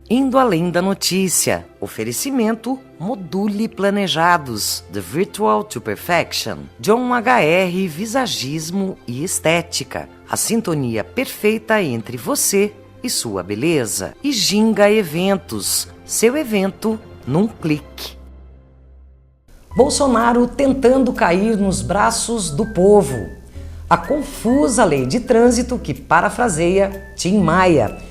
Indo além da notícia. Oferecimento Module Planejados, The Virtual to Perfection. John HR Visagismo e Estética. A sintonia perfeita entre você e sua beleza. E Ginga Eventos, seu evento num clique. Bolsonaro tentando cair nos braços do povo. A confusa lei de trânsito que parafraseia Tim Maia.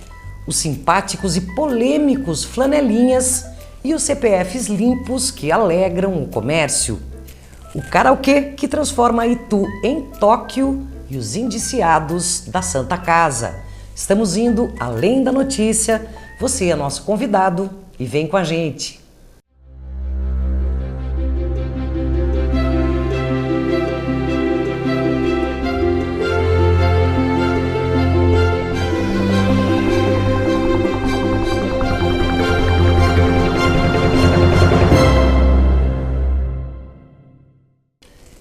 Os simpáticos e polêmicos flanelinhas e os CPFs limpos que alegram o comércio. O karaokê que transforma Itu em Tóquio e os indiciados da Santa Casa. Estamos indo além da notícia. Você é nosso convidado e vem com a gente.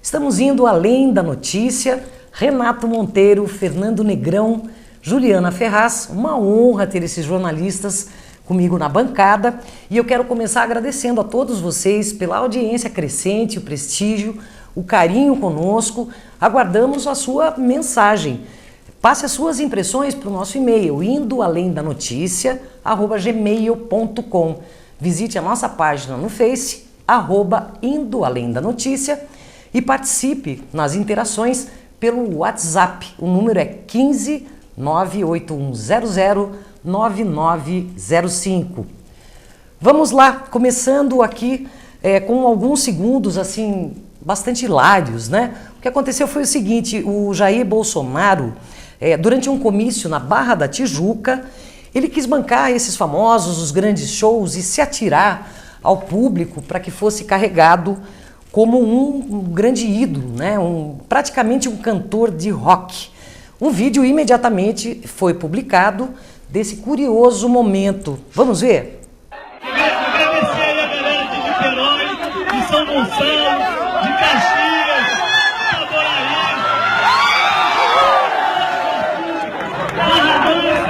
Estamos indo além da notícia. Renato Monteiro, Fernando Negrão, Juliana Ferraz, uma honra ter esses jornalistas comigo na bancada. E eu quero começar agradecendo a todos vocês pela audiência crescente, o prestígio, o carinho conosco. Aguardamos a sua mensagem. Passe as suas impressões para o nosso e-mail, indoalemdanoticia@gmail.com. Visite a nossa página no Face, @indoalemdanoticia. E participe nas interações pelo WhatsApp. O número é 15 98100 9905. Vamos lá, começando aqui com alguns segundos assim bastante hilários, né? O que aconteceu foi o seguinte: o Jair Bolsonaro, durante um comício na Barra da Tijuca, ele quis bancar esses famosos, os grandes shows e se atirar ao público para que fosse carregado como um grande ídolo, né? Praticamente um cantor de rock. Um vídeo imediatamente foi publicado desse curioso momento. Vamos ver? Agradecer aí a galera de Niterói, de São Gonçalo, de Caxias, de Aboraí, Barra Mansa.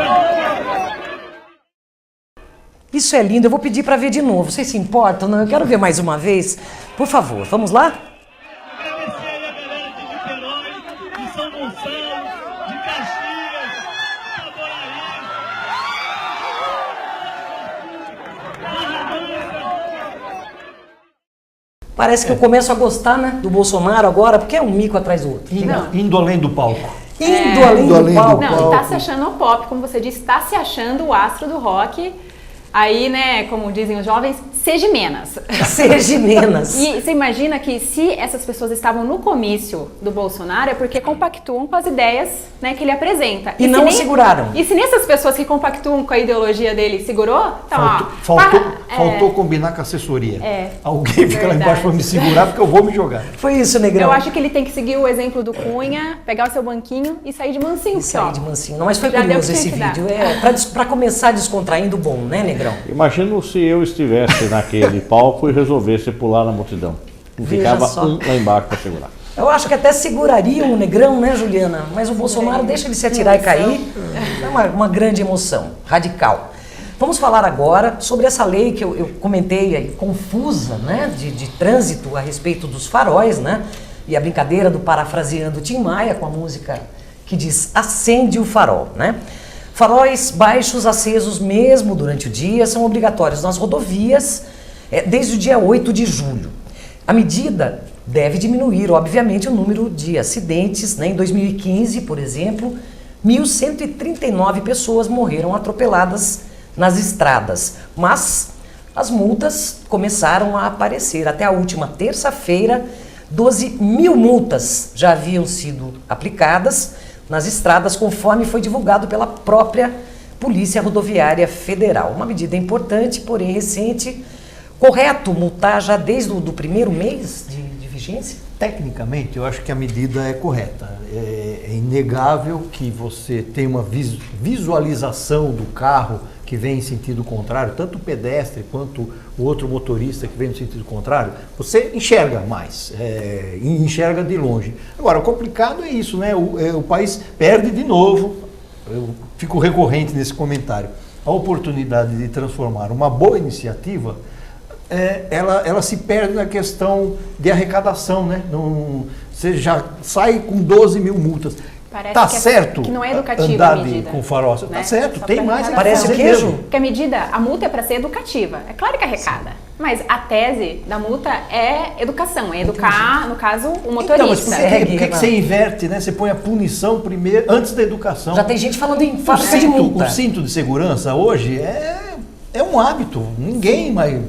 Isso é lindo, eu vou pedir para ver de novo. Vocês se importam? Não, eu quero ver mais uma vez. Por favor, vamos lá? Agradecer aí a galera de Niterói, de São Gonçalo, de Caxias, de Aboraí, Barra Mansa. Parece que eu começo a gostar, né, do Bolsonaro agora, porque é um mico atrás do outro. Indo além do palco. Indo além do palco. Não, e tá se achando o pop, como você disse, tá se achando o astro do rock. Aí, né, como dizem os jovens, seja menos. Seja menos. E você imagina que se essas pessoas estavam no comício do Bolsonaro é porque compactuam com as ideias, né, que ele apresenta. E não seguraram. E se nessas pessoas que compactuam com a ideologia dele segurou, então Faltou combinar com a assessoria. Alguém fica lá embaixo para me segurar porque eu vou me jogar. Foi isso, Negrão. Eu acho que ele tem que seguir o exemplo do Cunha, pegar o seu banquinho e sair de mansinho. Sair de mansinho. Não, mas foi curioso esse vídeo. Para começar descontraindo bom, né, Negrão? Imagina se eu estivesse naquele palco e resolvesse pular na multidão. Não ficava um lá embaixo para segurar. Eu acho que até segurariam o Negrão, né, Juliana? Mas o Bolsonaro deixa ele se atirar e cair. É uma grande emoção, radical. Vamos falar agora sobre essa lei que eu comentei aí, confusa, né, de trânsito a respeito dos faróis, né? E a brincadeira do parafraseando Tim Maia com a música que diz acende o farol, né? Faróis baixos acesos mesmo durante o dia são obrigatórios nas rodovias desde o dia 8 de julho. A medida deve diminuir, obviamente, o número de acidentes, né? Em 2015, por exemplo, 1.139 pessoas morreram atropeladas nas estradas, mas as multas começaram a aparecer. Até a última terça-feira, 12.000 multas já haviam sido aplicadas nas estradas, conforme foi divulgado pela própria Polícia Rodoviária Federal. Uma medida importante, porém recente. Correto multar já desde o primeiro mês de vigência? Tecnicamente, eu acho que a medida é correta. É inegável que você tem uma visualização do carro que vem em sentido contrário, tanto o pedestre quanto o outro motorista que vem no sentido contrário, você enxerga mais, enxerga de longe. Agora, o complicado é isso, né? O país perde de novo, eu fico recorrente nesse comentário, a oportunidade de transformar uma boa iniciativa, ela se perde na questão de arrecadação, né? Você já sai com 12 mil multas. Parece tá que certo que não é educativa andar a medida, com farol, né? tá certo, Só tem pra mais. Parece arrecadação. queijo. Porque a medida, a multa é para ser educativa. É claro que arrecada. Mas a tese da multa é educação, é educar, no caso, o motorista. Então, mas por que você inverte, né? Você põe a punição primeiro, antes da educação. Já tem gente falando em fábrica de multa. O cinto de segurança hoje é um hábito. Ninguém, mas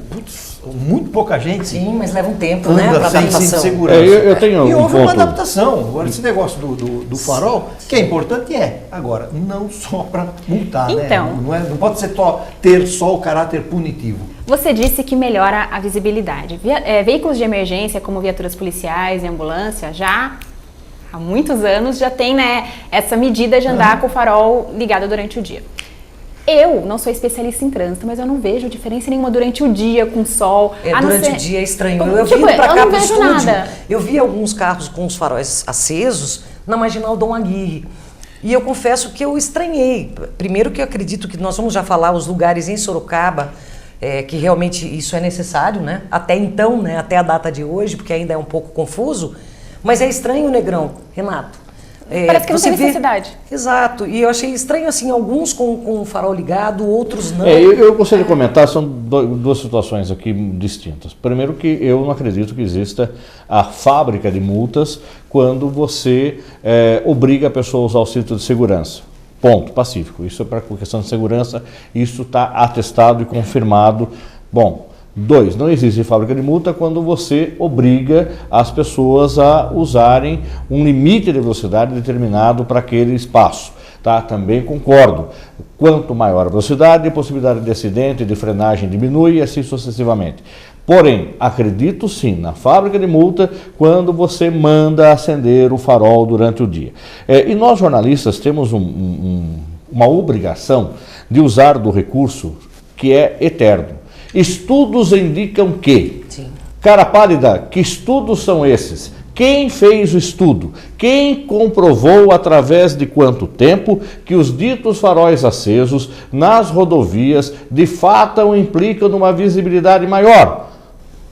muito pouca gente Sim, mas leva um tempo, né, para sem cinto de adaptação. segurança. Eu tenho e um houve uma ponto. adaptação. Agora, esse negócio do farol, que é importante, Agora, não só para multar, Então, né? Não pode ser ter só o caráter punitivo. Você disse que melhora a visibilidade. Veículos de emergência, como viaturas policiais e ambulância, já há muitos anos já tem, né, essa medida de andar com o farol ligado durante o dia. Eu não sou especialista em trânsito, mas eu não vejo diferença nenhuma durante o dia com sol. Durante o dia é estranho. Tipo, Eu vindo pra cá não pro vejo estúdio, nada. eu vi alguns carros com os faróis acesos na Marginal Dom Aguirre. E eu confesso que eu estranhei. Primeiro que eu acredito que nós vamos já falar os lugares em Sorocaba, que realmente isso é necessário, né? Até então, né? Até a data de hoje, porque ainda é um pouco confuso. Mas é estranho, Negrão, Renato. Parece que não tem necessidade. Exato. E eu achei estranho, assim, alguns com o farol ligado, outros não. Eu gostaria de comentar, são duas situações aqui distintas. Primeiro que eu não acredito que exista a fábrica de multas quando você obriga a pessoa a usar o cinto de segurança. Ponto, pacífico. Isso é para questão de segurança, isso está atestado e confirmado. Bom, 2, não existe fábrica de multa quando você obriga as pessoas a usarem um limite de velocidade determinado para aquele espaço. Tá? Também concordo. Quanto maior a velocidade, a possibilidade de acidente, de frenagem diminui e assim sucessivamente. Porém, acredito sim na fábrica de multa quando você manda acender o farol durante o dia. E nós jornalistas temos uma obrigação de usar do recurso que é eterno. Estudos indicam que, Sim. Cara pálida, que estudos são esses? Quem fez o estudo? Quem comprovou através de quanto tempo que os ditos faróis acesos nas rodovias de fato implicam numa visibilidade maior?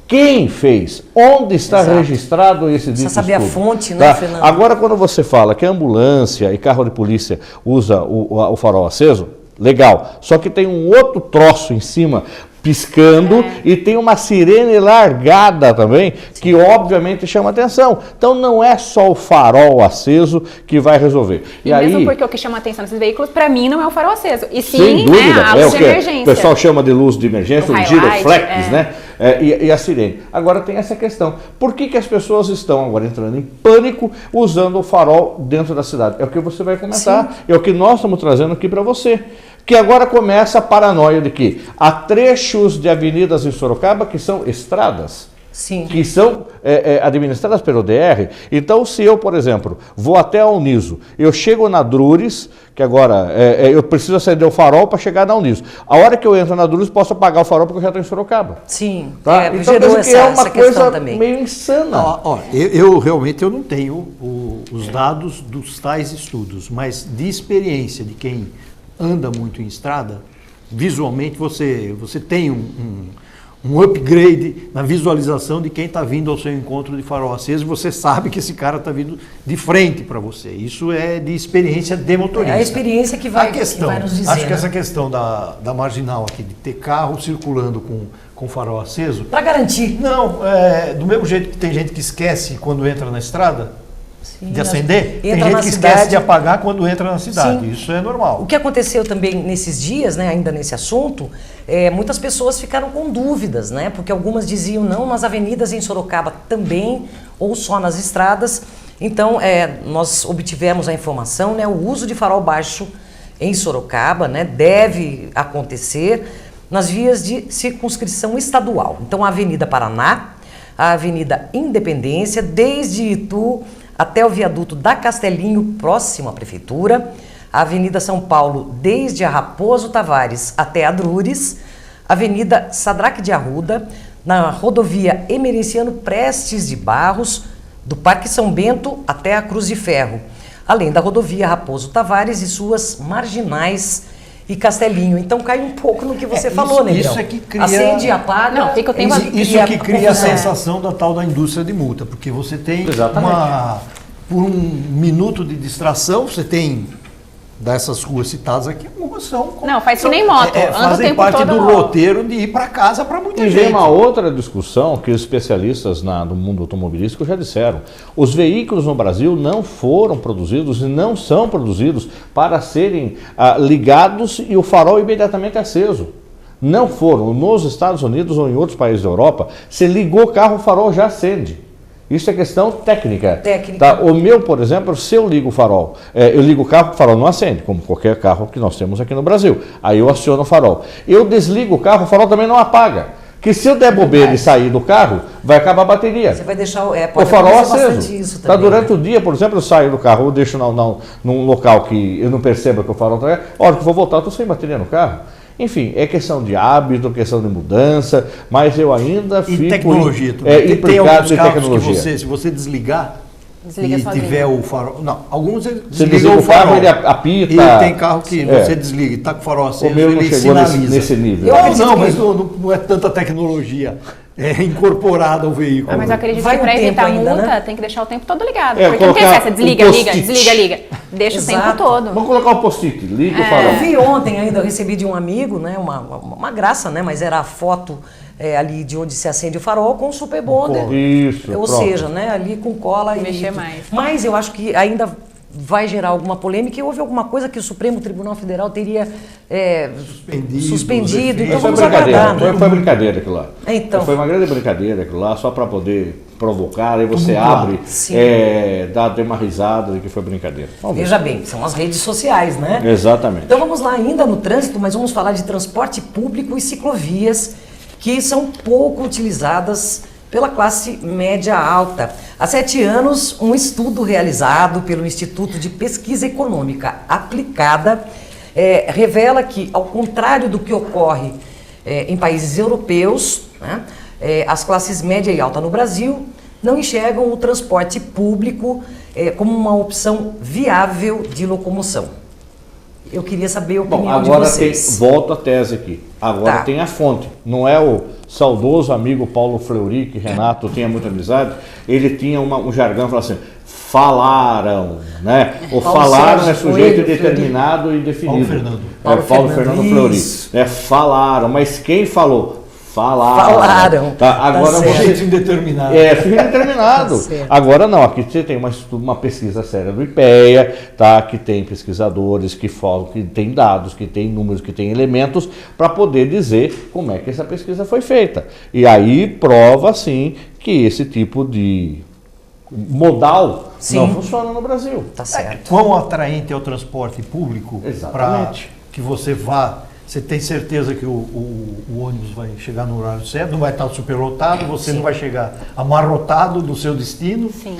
Quem fez? Onde está registrado esse dito estudo? Precisa saber a fonte, né, Fernando? Agora, quando você fala que a ambulância e carro de polícia usa o farol aceso, legal. Só que tem um outro troço em cima piscando e tem uma sirene largada também, que obviamente chama atenção. Então não é só o farol aceso que vai resolver. E mesmo porque o que chama atenção nesses veículos, para mim, não é o farol aceso, e sim sem dúvida, a luz de o emergência. O pessoal chama de luz de emergência, o giroflex, né? E a sirene. Agora tem essa questão. Por que as pessoas estão agora entrando em pânico usando o farol dentro da cidade? É o que você vai comentar, é o que nós estamos trazendo aqui para você. Que agora começa a paranoia de que há trechos de avenidas em Sorocaba que são estradas, Sim. que são administradas pelo DR. Então, se eu, por exemplo, vou até a Uniso, eu chego na Drures, que agora eu preciso acender o farol para chegar na Uniso. A hora que eu entro na Drures, posso apagar o farol porque eu já estou em Sorocaba. Sim, Tá? Então, gerou é uma coisa também. meio insana. Eu realmente não tenho os dados dos tais estudos, mas de experiência de quem anda muito em estrada, visualmente você tem um upgrade na visualização de quem está vindo ao seu encontro de farol aceso, e você sabe que esse cara está vindo de frente para você. Isso é de experiência de motorista. É a experiência que vai nos dizer. Acho que né? essa questão da marginal aqui, de ter carro circulando com farol aceso... Para garantir. Não, do mesmo jeito que tem gente que esquece quando entra na estrada, Sim, de acender, tem entra gente na que cidade. esquece de apagar quando entra na cidade. Sim. Isso é normal. O que aconteceu também nesses dias, né, ainda nesse assunto, muitas pessoas ficaram com dúvidas, né? Porque algumas diziam não nas avenidas em Sorocaba também, ou só nas estradas. Então, nós obtivemos a informação, né? O uso de farol baixo em Sorocaba, né, deve acontecer nas vias de circunscrição estadual. Então, a Avenida Paraná, a Avenida Independência, desde Itu até o viaduto da Castelinho, próximo à Prefeitura, a Avenida São Paulo, desde a Raposo Tavares até a Drures, Avenida Sadraque de Arruda, na rodovia Emerenciano Prestes de Barros, do Parque São Bento até a Cruz de Ferro, além da rodovia Raposo Tavares e suas marginais e Castelinho. Então cai um pouco no que você falou, né? Isso é que cria... Acende e apaga. Não, fica o tempo... Isso é que cria a confusão. sensação da tal da indústria de multa, porque você tem por um minuto de distração, você tem dessas ruas citadas aqui, algumas são... Não, faz que nem moto, anda o fazem tempo parte todo do no- roteiro de ir para casa para muita E gente. vem uma outra discussão que os especialistas no mundo automobilístico já disseram. Os veículos no Brasil não foram produzidos e não são produzidos para serem ligados e o farol imediatamente aceso. Não foram. Nos Estados Unidos ou em outros países da Europa, você ligou o carro, o farol já acende. Isso é questão técnica. Tá? O meu, por exemplo, se eu ligo o farol, eu ligo o carro, o farol não acende, como qualquer carro que nós temos aqui no Brasil. Aí eu aciono o farol. Eu desligo o carro, o farol também não apaga. Que se eu der bobeira e sair do carro, vai acabar a bateria. Você vai deixar o farol aceso. Isso Tá, também, durante o dia, por exemplo, eu saio do carro, eu deixo num local que eu não perceba que o farol está. A hora que eu vou voltar, eu estou sem bateria no carro. Enfim, é questão de hábito, questão de mudança, mas eu ainda fico tecnologia, tem implicado alguns em carros tecnologia. que se você desligar Desliga e sozinho. tiver o farol... Não, alguns Você desligam desliga o o carro, farol. ele apita. E tem carro que você desliga e está com o farol aceso, O meu não ele chegou sinaliza. nesse nível. Não, mas não é tanta tecnologia incorporada ao veículo. Mas eu acredito Vai que um para tempo evitar ainda, multa, né? tem que deixar o tempo todo ligado. É, porque não tem colocar essa, desliga, um liga, post-it. desliga, liga. Deixa o tempo Exato. todo. Vamos colocar o post-it, liga o Eu farol. vi ontem ainda, eu recebi de um amigo, né, uma graça, né, mas era a foto ali de onde se acende o farol com o Super Bonder. Isso, Ou pronto. seja, né, ali com cola Mexer e... mais. Mas eu acho que ainda vai gerar alguma polêmica e houve alguma coisa que o Supremo Tribunal Federal teria suspendido. Então Mas foi vamos brincadeira, aguardar. né? foi brincadeira aquilo lá. Então. Foi uma grande brincadeira aquilo lá, só para poder provocar, aí você Tumultuar. abre, Sim. dá uma risada de que foi brincadeira. Vamos ver. Veja bem, são as redes sociais, né? Exatamente. Então vamos lá ainda no trânsito, mas vamos falar de transporte público e ciclovias que são pouco utilizadas pela classe média alta. Há 7 anos, um estudo realizado pelo Instituto de Pesquisa Econômica Aplicada revela que, ao contrário do que ocorre em países europeus, né, as classes média e alta no Brasil não enxergam o transporte público como uma opção viável de locomoção. Eu queria saber a opinião Bom, de agora vocês. volto à tese aqui. Agora Tá. tem a fonte. Não é o saudoso amigo Paulo Fleury, que Renato tinha muita amizade. Ele tinha um jargão, falava assim, falaram, né? O Paulo falaram Sérgio é sujeito Coelho, determinado e indefinido. Paulo Fernando. Paulo Fernando Fleury. isso. Falaram, mas quem falou? Falaram. Tá? Agora certo. você Jeito indeterminado. fica determinado. Tá certo. Agora não, aqui você tem uma pesquisa séria do IPEA, tá? Que tem pesquisadores que falam, que tem dados, que tem números, que tem elementos para poder dizer como é que essa pesquisa foi feita. E aí prova sim que esse tipo de modal Sim. não funciona no Brasil. Tá certo. Quão atraente é o transporte público para Exatamente. que você vá, você tem certeza que o ônibus vai chegar no horário certo, não vai estar superlotado, você não vai chegar amarrotado no seu destino. Sim.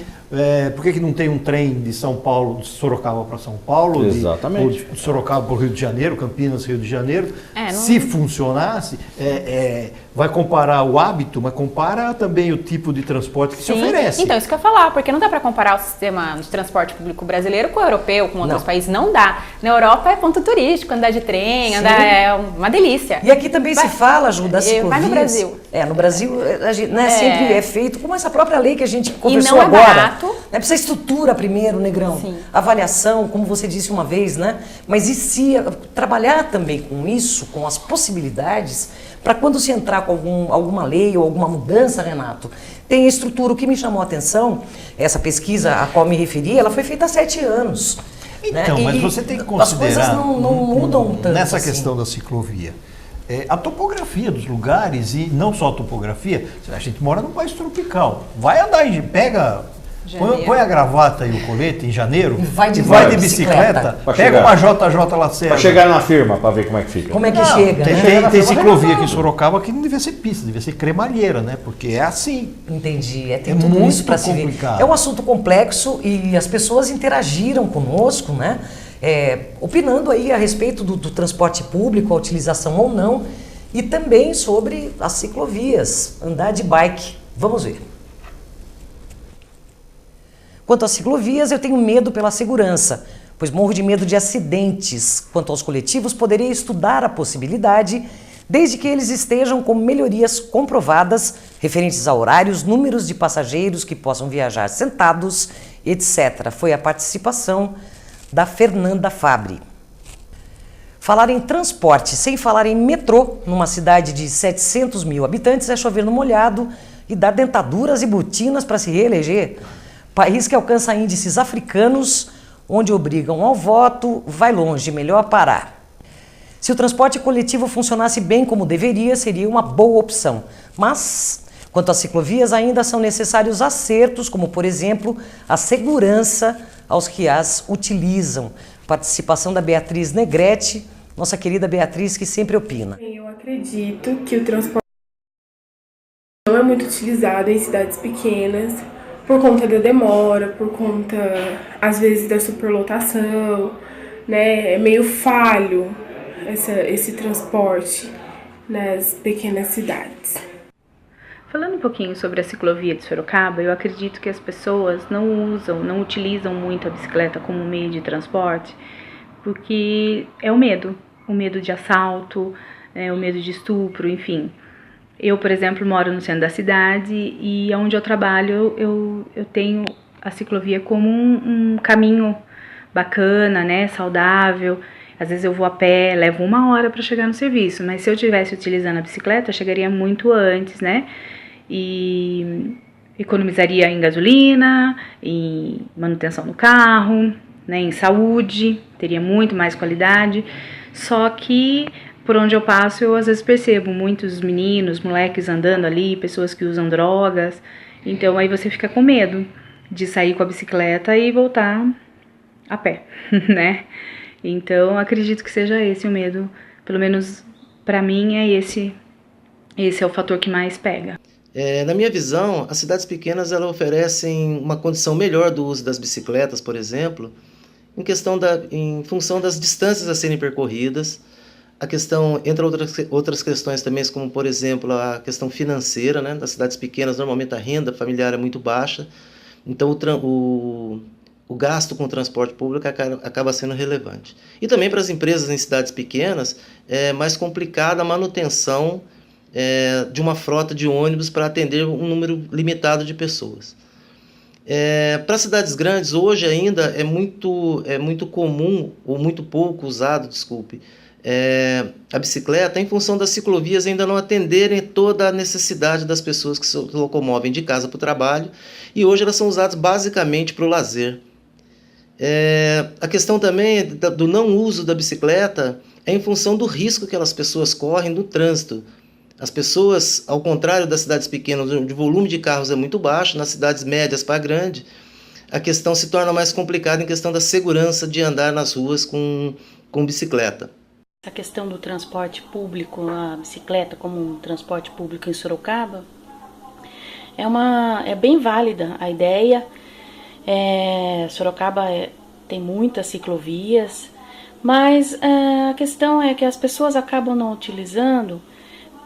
Por que não tem um trem de São Paulo, de Sorocaba para São Paulo, Exatamente. ou de Sorocaba para o Rio de Janeiro, Campinas, Rio de Janeiro? Não- Se funcionasse, vai comparar o hábito, mas compara também o tipo de transporte que se Sim. oferece. Então, isso que eu ia falar, porque não dá para comparar o sistema de transporte público brasileiro com o europeu, com outros Não. países, não dá. Na Europa é ponto turístico, andar de trem, Sim. andar é uma delícia. E aqui também se fala, Ju, das vai ciclovias. no Brasil. No Brasil, a gente, né, sempre é feito como essa própria lei que a gente conversou não é agora. barato. Precisa estrutura primeiro, Negrão. Sim. Avaliação, como você disse uma vez, né? Mas e se trabalhar também com isso, com as possibilidades, para quando se entrar com alguma lei ou alguma mudança, Renato, tem estrutura. O que me chamou a atenção, essa pesquisa a qual me referi, ela foi feita há 7 anos. Então, né? mas E você tem que as coisas considerar não mudam tanto. nessa assim. questão da ciclovia. A topografia dos lugares, e não só a topografia, a gente mora num país tropical. Vai andar, põe a gravata e o colete em janeiro E vai de bicicleta, Pra pega chegar. uma JJ Lacerda. Para chegar na firma, para ver como é que fica. Como é que Não, chega, tem, né? tem ciclovia aqui em Sorocaba que não devia ser pista, devia ser cremalheira, né? Porque é assim. Entendi, tem É tudo muito isso para se ver. complicado. É um assunto complexo e as pessoas interagiram conosco, né? Opinando aí a respeito do transporte público, a utilização ou não, e também sobre as ciclovias, andar de bike. Vamos ver. Quanto às ciclovias, eu tenho medo pela segurança. pois morro de medo de acidentes. Quanto aos coletivos, poderia estudar a possibilidade, desde que eles estejam com melhorias comprovadas referentes a horários, números de passageiros que possam viajar sentados, etc. Foi a participação da Fernanda Fabre. Falar em transporte sem falar em metrô numa cidade de 700 mil habitantes é chover no molhado e dar dentaduras e botinas para se reeleger. País que alcança índices africanos, onde obrigam ao voto, vai longe, melhor parar. Se o transporte coletivo funcionasse bem como deveria, seria uma boa opção. Mas, quanto às ciclovias, ainda são necessários acertos, como, por exemplo, a segurança aos que as utilizam. Participação da Beatriz Negrete, nossa querida Beatriz, que sempre opina. Eu acredito que o transporte não é muito utilizado em cidades pequenas, por conta da demora, por conta, às vezes, da superlotação, né? É meio falho esse transporte nas pequenas cidades. Falando um pouquinho sobre a ciclovia de Sorocaba, eu acredito que as pessoas não utilizam muito a bicicleta como meio de transporte, porque é o medo de assalto, o medo de estupro, enfim. Eu, por exemplo, moro no centro da cidade e onde eu trabalho eu tenho a ciclovia como um caminho bacana, né, saudável. Às vezes eu vou a pé, levo 1 hora para chegar no serviço, mas se eu estivesse utilizando a bicicleta, eu chegaria muito antes, né, e economizaria em gasolina, em manutenção do carro, né, em saúde, teria muito mais qualidade. Só que por onde eu passo, eu às vezes percebo muitos meninos, moleques andando ali, pessoas que usam drogas. Então aí você fica com medo de sair com a bicicleta e voltar a pé, né? Então acredito que seja esse o medo, pelo menos para mim esse é o fator que mais pega. Na minha visão, as cidades pequenas elas oferecem uma condição melhor do uso das bicicletas, por exemplo, em função das distâncias a serem percorridas. A questão, entre outras questões também, como por exemplo a questão financeira, né? Das cidades pequenas, normalmente a renda familiar é muito baixa, então o gasto com o transporte público acaba sendo relevante. E também para as empresas em cidades pequenas é mais complicada a manutenção de uma frota de ônibus para atender um número limitado de pessoas. Para cidades grandes, hoje ainda é muito comum, ou muito pouco usado, a bicicleta, em função das ciclovias ainda não atenderem toda a necessidade das pessoas que se locomovem de casa para o trabalho, e hoje elas são usadas basicamente para o lazer. A questão também do não uso da bicicleta é em função do risco que as pessoas correm no trânsito. As pessoas, ao contrário das cidades pequenas, onde o volume de carros é muito baixo, nas cidades médias para grandes, a questão se torna mais complicada em questão da segurança de andar nas ruas com bicicleta. A questão do transporte público, a bicicleta como um transporte público em Sorocaba, é bem válida a ideia. Sorocaba tem muitas ciclovias, mas a questão é que as pessoas acabam não utilizando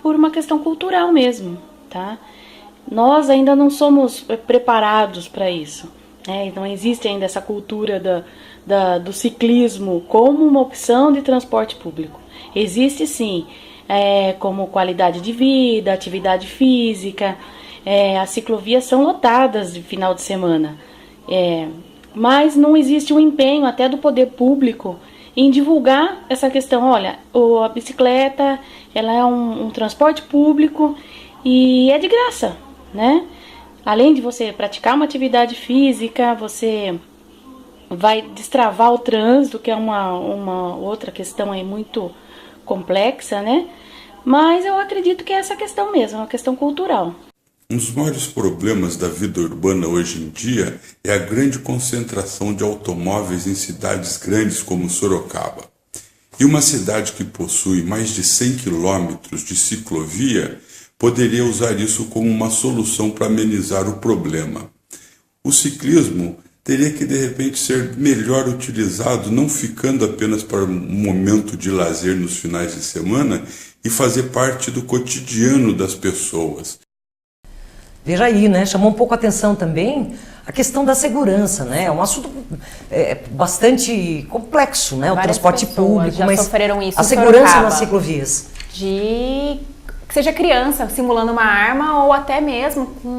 por uma questão cultural mesmo, tá? Nós ainda não somos preparados para isso, né? Não existe ainda essa cultura do ciclismo como uma opção de transporte público. Existe sim, como qualidade de vida, atividade física, as ciclovias são lotadas de final de semana, mas não existe um empenho até do poder público em divulgar essa questão. Olha, a bicicleta ela é um transporte público e é de graça, né? Além de você praticar uma atividade física, você vai destravar o trânsito, que é uma outra questão aí muito complexa, né? Mas eu acredito que é essa questão mesmo, é uma questão cultural. Um dos maiores problemas da vida urbana hoje em dia é a grande concentração de automóveis em cidades grandes como Sorocaba. E uma cidade que possui mais de 100 quilômetros de ciclovia poderia usar isso como uma solução para amenizar o problema. O ciclismo teria que, de repente, ser melhor utilizado, não ficando apenas para um momento de lazer nos finais de semana e fazer parte do cotidiano das pessoas. Veja aí, né? Chamou um pouco a atenção também a questão da segurança, né? É um assunto bastante complexo, né? O transporte público, já mas sofreram isso a em segurança Sorocaba, nas ciclovias. de que seja criança simulando uma arma ou até mesmo com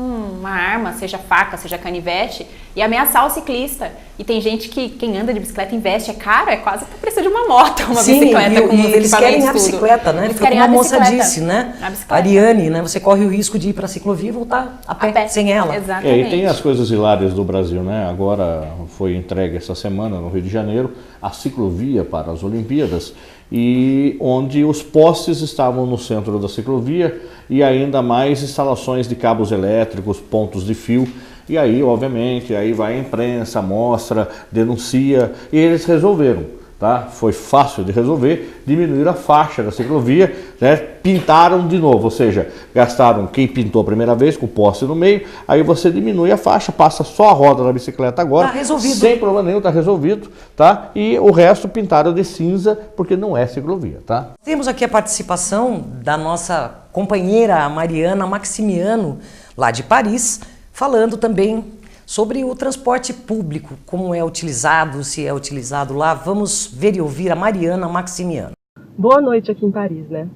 uma arma, seja faca, seja canivete, e ameaçar o ciclista. E tem gente que, quem anda de bicicleta investe, é caro, é quase o preço de uma moto, uma bicicleta com os eles querem a tudo. bicicleta, né? Eles Foi querem como a a moça bicicleta. disse, né? A bicicleta. Ariane, né? Você corre o risco de ir para a ciclovia e voltar a pé, sem ela. Exatamente. E tem as coisas hilárias do Brasil, né? Agora foi entregue essa semana no Rio de Janeiro a ciclovia para as Olimpíadas, e onde os postes estavam no centro da ciclovia e ainda mais instalações de cabos elétricos, pontos de fio. E aí, obviamente, aí vai a imprensa, mostra, denuncia, e eles resolveram. Tá? Foi fácil de resolver, diminuir a faixa da ciclovia, né? Pintaram de novo, ou seja, gastaram quem pintou a primeira vez com o poste no meio, aí você diminui a faixa, passa só a roda da bicicleta agora, Tá resolvido. sem problema nenhum, está resolvido, tá? E o resto pintaram de cinza, porque não é ciclovia, tá? Temos aqui a participação da nossa companheira Mariana Maximiano, lá de Paris, falando também sobre o transporte público, como é utilizado, se é utilizado lá. Vamos ver e ouvir a Mariana Maximiano. Boa noite aqui em Paris, né?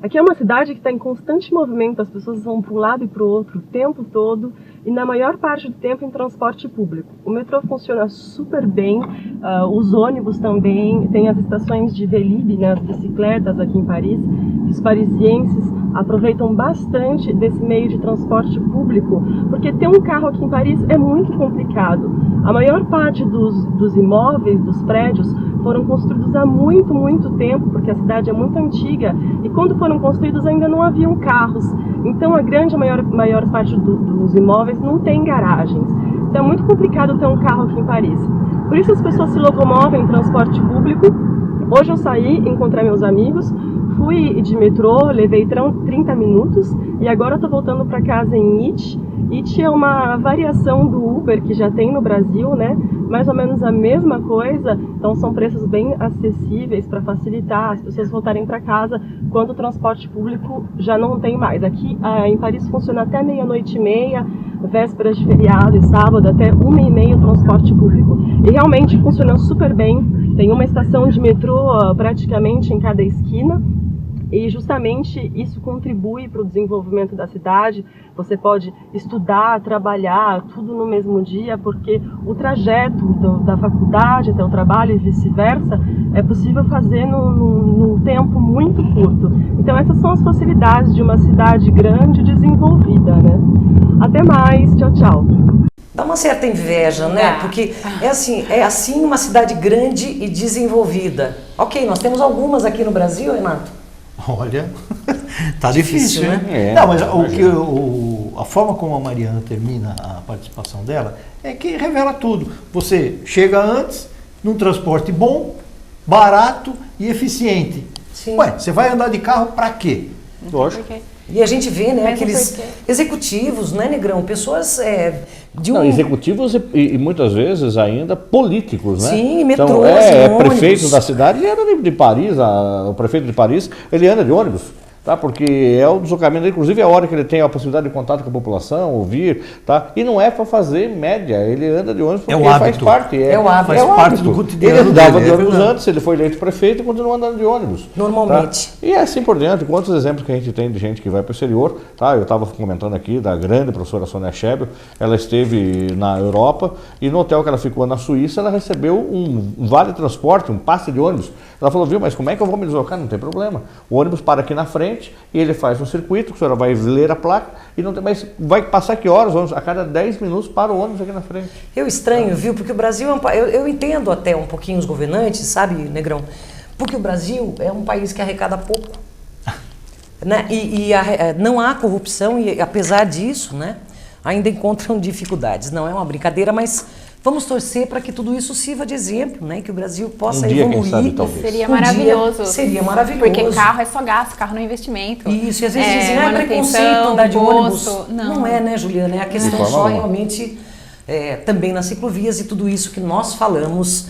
Aqui é uma cidade que está em constante movimento, as pessoas vão para um lado e para o outro o tempo todo, e na maior parte do tempo em transporte público. O metrô funciona super bem, os ônibus também, tem as estações de Vélib, né, as bicicletas aqui em Paris. Os parisienses aproveitam bastante desse meio de transporte público, porque ter um carro aqui em Paris é muito complicado. A maior parte dos imóveis, dos prédios, foram construídos há muito tempo, porque a cidade é muito antiga, e quando foram construídos ainda não haviam carros. Então a maior parte dos imóveis não tem garagens. Então é muito complicado ter um carro aqui em Paris. Por isso as pessoas se locomovem em transporte público. Hoje eu saí, encontrei meus amigos, fui de metrô, levei 30 minutos e agora estou voltando para casa em It. It é uma variação do Uber que já tem no Brasil, né? Mais ou menos a mesma coisa, então são preços bem acessíveis para facilitar as pessoas voltarem para casa quando o transporte público já não tem mais. Aqui em Paris funciona até 00:30, vésperas de feriado e sábado até 1h30 o transporte público. E realmente funciona super bem, tem uma estação de metrô praticamente em cada esquina. E justamente isso contribui para o desenvolvimento da cidade. Você pode estudar, trabalhar, tudo no mesmo dia, porque o trajeto da faculdade até o trabalho e vice-versa é possível fazer num tempo muito curto. Então essas são as facilidades de uma cidade grande e desenvolvida, né? Até mais, tchau, tchau. Dá uma certa inveja, né? Porque é assim uma cidade grande e desenvolvida. Ok, nós temos algumas aqui no Brasil, Renato. Olha, tá difícil, né? É, não, mas a forma como a Mariana termina a participação dela é que revela tudo. Você chega antes, num transporte bom, barato e eficiente. Sim. Ué, você vai andar de carro para quê? Lógico. E a gente vê, né, aqueles executivos, né, Negrão? Pessoas executivos e muitas vezes ainda políticos, né? Sim, metrôs, então, prefeito da cidade, ele anda de Paris, o prefeito de Paris, ele anda de ônibus. Tá? Porque é o deslocamento, inclusive a hora que ele tem a possibilidade de contato com a população, ouvir, tá? E não é para fazer média, ele anda de ônibus porque faz parte. Faz parte do cotidiano. Ele andava de ônibus antes, ele foi eleito prefeito e continua andando de ônibus. Normalmente. Tá? E assim por diante, quantos exemplos que a gente tem de gente que vai para o exterior, tá? Eu estava comentando aqui da grande professora Sônia Schebel, ela esteve na Europa e no hotel que ela ficou na Suíça, ela recebeu um vale transporte, um passe de ônibus. Ela falou, viu, mas como é que eu vou me deslocar? Não tem problema. O ônibus para aqui na frente, e ele faz um circuito, que a senhora vai ler a placa, e não tem mais, vai passar que horas o ônibus? A cada 10 minutos para o ônibus aqui na frente. Eu estranho, viu? Porque o Brasil eu entendo até um pouquinho os governantes, sabe, Negrão? Porque o Brasil é um país que arrecada pouco. Né? Não há corrupção e apesar disso, né, ainda encontram dificuldades. Não é uma brincadeira, mas vamos torcer para que tudo isso sirva de exemplo, né? Que o Brasil possa evoluir. Quem sabe, talvez. Seria maravilhoso. Seria maravilhoso. Porque carro é só gasto, carro não é investimento. Isso, e às vezes dizem, é preconceito andar de ônibus. Não é, né, Juliana? É a questão só realmente também nas ciclovias e tudo isso que nós falamos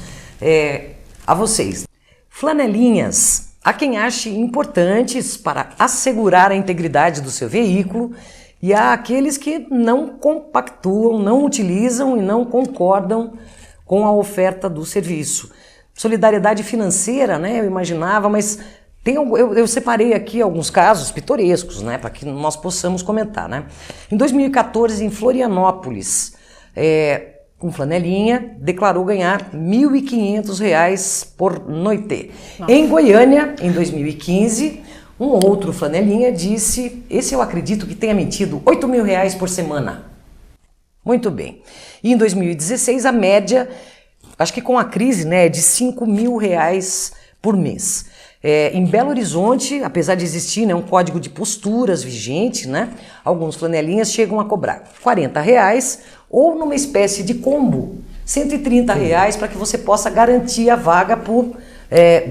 a vocês. Flanelinhas, há quem ache importantes para assegurar a integridade do seu veículo E há aqueles que não compactuam, não utilizam e não concordam com a oferta do serviço. Solidariedade financeira, né, eu imaginava, mas eu separei aqui alguns casos pitorescos, né, para que nós possamos comentar, né. Em 2014, em Florianópolis, um flanelinha declarou ganhar R$ 1.500 por noite. Nossa. Em Goiânia, em 2015, um outro flanelinha disse, esse eu acredito que tenha mentido, R$ 8.000 por semana. Muito bem. E em 2016, a média, acho que com a crise, né, é de R$ 5.000 por mês. Em Belo Horizonte, apesar de existir, né, um código de posturas vigente, né, alguns flanelinhas chegam a cobrar R$ 40 ou numa espécie de combo, R$ 130 para que você possa garantir a vaga por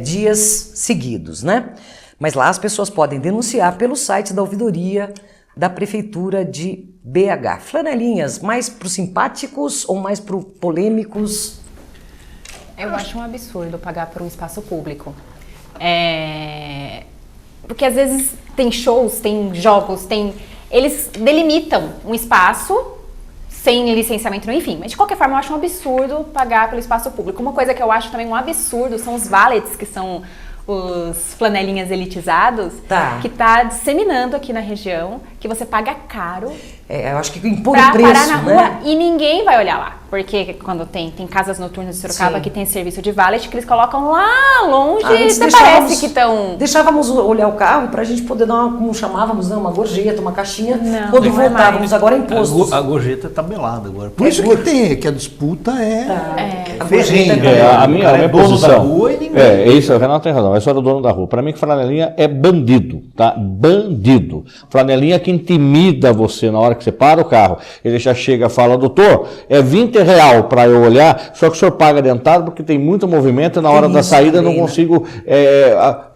dias seguidos, né? Mas lá as pessoas podem denunciar pelo site da ouvidoria da Prefeitura de BH. Flanelinhas, mais para os simpáticos ou mais para os polêmicos? Eu acho um absurdo pagar por um espaço público. Porque às vezes tem shows, tem jogos, eles delimitam um espaço sem licenciamento, enfim. Mas de qualquer forma eu acho um absurdo pagar pelo espaço público. Uma coisa que eu acho também um absurdo são os valets, que são os flanelinhas elitizados, que tá disseminando aqui na região, que você paga caro. Eu acho que impõe o preço, parar na rua, né? E ninguém vai olhar lá. Porque quando tem casas noturnas de Sorocaba que tem serviço de valet, que eles colocam lá longe e até parece que estão... Deixávamos olhar o carro pra gente poder dar uma, como chamávamos, uma gorjeta, uma caixinha, não, quando voltávamos. Agora é imposto. A gorjeta é tabelada agora. Por isso que a disputa a ferrenha. A minha posição da rua e ninguém. Isso, o Renato tem razão. É só do dono da rua. Para mim, flanelinha é bandido, tá? Bandido. Flanelinha que intimida você na hora que você para o carro. Ele já chega e fala, doutor, é R$20 para eu olhar, só que o senhor paga adiantado porque tem muito movimento e na hora da saída eu não consigo...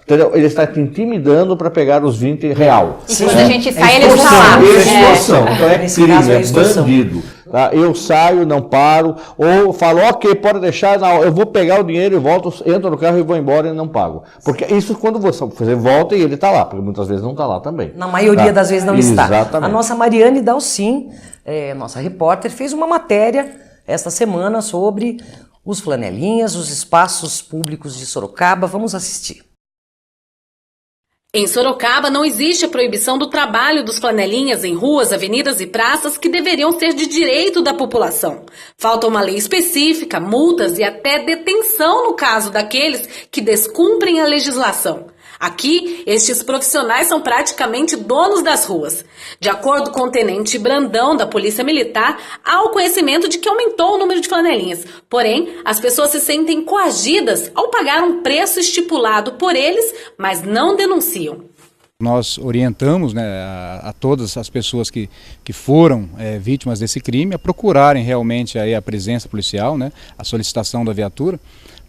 Entendeu? Ele está te intimidando para pegar os R$20. E quando a gente sai, ele está lá. Extorsão. Então é crime, é bandido. Tá? Eu saio, não paro, ou falo, ok, pode deixar, não, eu vou pegar o dinheiro e volto, entro no carro e vou embora e não pago. Porque isso quando você volta e ele está lá, porque muitas vezes não está lá também. Na maioria das vezes não está. Exatamente. A nossa Mariane Dalcin, nossa repórter, fez uma matéria esta semana sobre os flanelinhas, os espaços públicos de Sorocaba. Vamos assistir. Em Sorocaba não existe a proibição do trabalho dos flanelinhas em ruas, avenidas e praças que deveriam ser de direito da população. Falta uma lei específica, multas e até detenção no caso daqueles que descumprem a legislação. Aqui, estes profissionais são praticamente donos das ruas. De acordo com o tenente Brandão, da Polícia Militar, há o conhecimento de que aumentou o número de flanelinhas. Porém, as pessoas se sentem coagidas ao pagar um preço estipulado por eles, mas não denunciam. Nós orientamos, né, a todas as pessoas que foram vítimas desse crime a procurarem realmente aí a presença policial, né, a solicitação da viatura,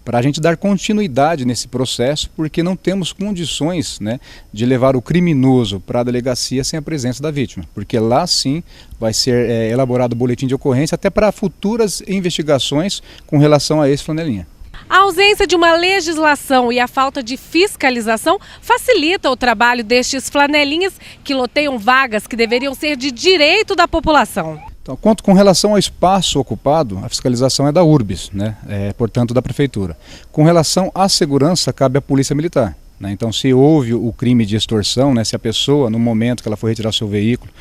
para a gente dar continuidade nesse processo, porque não temos condições, né, de levar o criminoso para a delegacia sem a presença da vítima, porque lá sim vai ser elaborado o boletim de ocorrência até para futuras investigações com relação a esse flanelinha. A ausência de uma legislação e a falta de fiscalização facilita o trabalho destes flanelinhas que loteiam vagas que deveriam ser de direito da população. Então, quanto com relação ao espaço ocupado, a fiscalização é da URBS, né? Portanto da Prefeitura. Com relação à segurança, cabe à Polícia Militar. Né? Então, se houve o crime de extorsão, né? Se a pessoa, no momento que ela foi retirar seu veículo,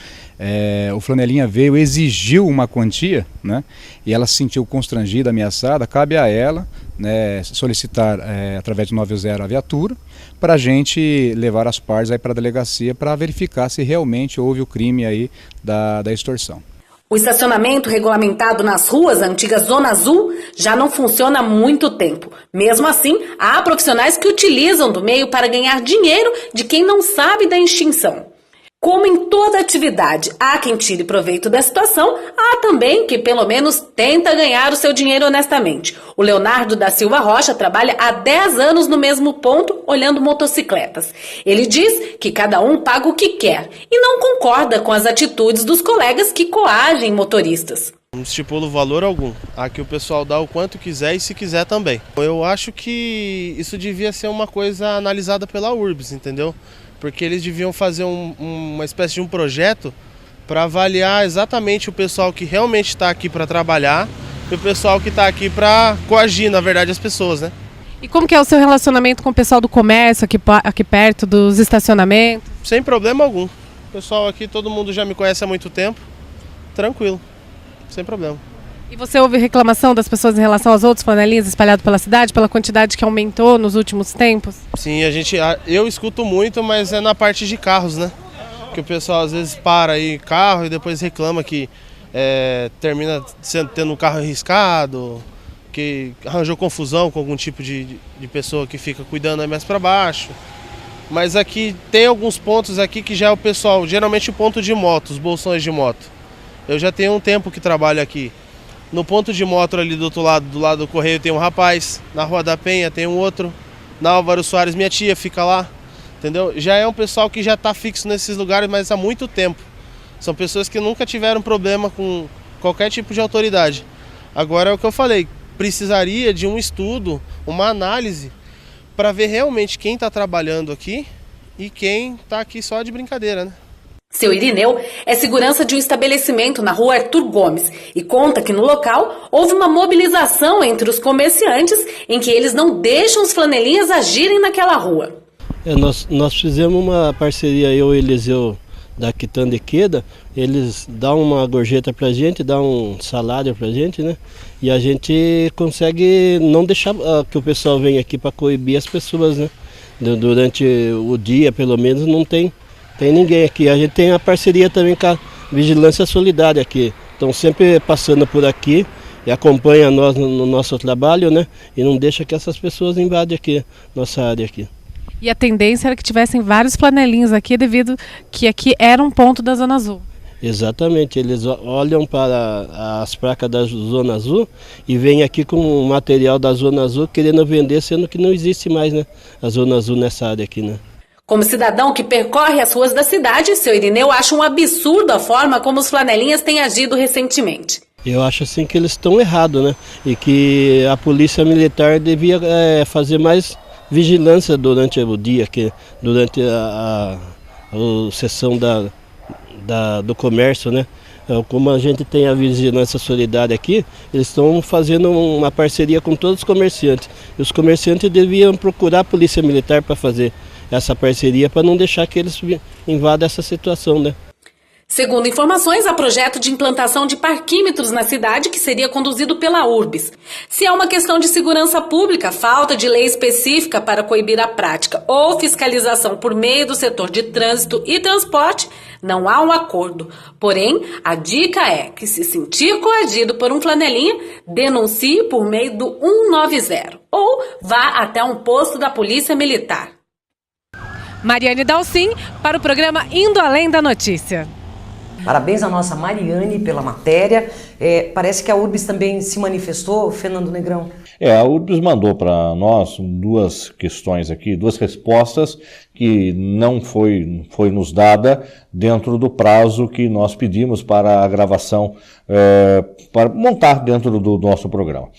o flanelinha veio, exigiu uma quantia, né? E ela se sentiu constrangida, ameaçada, cabe a ela, né, solicitar através do 90 a viatura para a gente levar as partes para a delegacia para verificar se realmente houve o crime aí da extorsão. O estacionamento regulamentado nas ruas, a antiga Zona Azul, já não funciona há muito tempo. Mesmo assim, há profissionais que utilizam do meio para ganhar dinheiro de quem não sabe da extinção. Como em toda atividade há quem tire proveito da situação, há também que pelo menos tenta ganhar o seu dinheiro honestamente. O Leonardo da Silva Rocha trabalha há 10 anos no mesmo ponto, olhando motocicletas. Ele diz que cada um paga o que quer e não concorda com as atitudes dos colegas que coagem motoristas. Não estipulo valor algum. Aqui o pessoal dá o quanto quiser e se quiser também. Eu acho que isso devia ser uma coisa analisada pela URBS, entendeu? Porque eles deviam fazer uma espécie de um projeto para avaliar exatamente o pessoal que realmente está aqui para trabalhar e o pessoal que está aqui para coagir, na verdade, as pessoas, né? E como que é o seu relacionamento com o pessoal do comércio aqui perto dos estacionamentos? Sem problema algum. O pessoal aqui, todo mundo já me conhece há muito tempo. Tranquilo, sem problema. E você ouve reclamação das pessoas em relação aos outros flanelinhas espalhados pela cidade, pela quantidade que aumentou nos últimos tempos? Sim, eu escuto muito, mas é na parte de carros, né? Que o pessoal às vezes para aí carro e depois reclama que termina tendo um carro arriscado, que arranjou confusão com algum tipo de pessoa que fica cuidando aí mais para baixo. Mas aqui tem alguns pontos aqui que já é o pessoal, geralmente o ponto de moto, os bolsões de moto. Eu já tenho um tempo que trabalho aqui. No ponto de moto ali do outro lado, do lado do Correio, tem um rapaz. Na Rua da Penha tem um outro. Na Álvaro Soares, minha tia fica lá. Entendeu? Já é um pessoal que já está fixo nesses lugares, mas há muito tempo. São pessoas que nunca tiveram problema com qualquer tipo de autoridade. Agora é o que eu falei, precisaria de um estudo, uma análise, para ver realmente quem está trabalhando aqui e quem está aqui só de brincadeira, né? Seu Irineu é segurança de um estabelecimento na Rua Arthur Gomes e conta que no local houve uma mobilização entre os comerciantes em que eles não deixam os flanelinhas agirem naquela rua. Nós fizemos uma parceria, eu e Eliseu da Quitanda e Queda, eles dão uma gorjeta pra gente, dão um salário pra gente, né? E a gente consegue não deixar que o pessoal venha aqui para coibir as pessoas, né? Durante o dia, pelo menos, não tem ninguém aqui. A gente tem a parceria também com a Vigilância Solidária aqui. Estão sempre passando por aqui e acompanham nós no nosso trabalho, né? E não deixa que essas pessoas invadem aqui, nossa área aqui. E a tendência era que tivessem vários flanelinhos aqui, devido que aqui era um ponto da Zona Azul. Exatamente, eles olham para as placas da Zona Azul e vêm aqui com o material da Zona Azul querendo vender, sendo que não existe mais, né, a Zona Azul nessa área aqui, né? Como cidadão que percorre as ruas da cidade, seu Irineu acha um absurdo a forma como os flanelinhas têm agido recentemente. Eu acho assim que eles estão errados, né? E que a polícia militar devia fazer mais vigilância durante o dia, durante a sessão do comércio, né? Como a gente tem a vigilância solidária aqui, eles estão fazendo uma parceria com todos os comerciantes. E os comerciantes deviam procurar a polícia militar para fazer essa parceria, para não deixar que eles invadam essa situação, né? Segundo informações, há projeto de implantação de parquímetros na cidade que seria conduzido pela URBS. Se é uma questão de segurança pública, falta de lei específica para coibir a prática ou fiscalização por meio do setor de trânsito e transporte, não há um acordo. Porém, a dica é que se sentir coagido por um flanelinha, denuncie por meio do 190 ou vá até um posto da Polícia Militar. Mariane Dalcin para o programa Indo Além da Notícia. Parabéns à nossa Mariane pela matéria. Parece que a URBS também se manifestou, Fernando Negrão. A URBS mandou para nós duas questões aqui, duas respostas que não foi nos dada dentro do prazo que nós pedimos para a gravação, para montar dentro do nosso programa.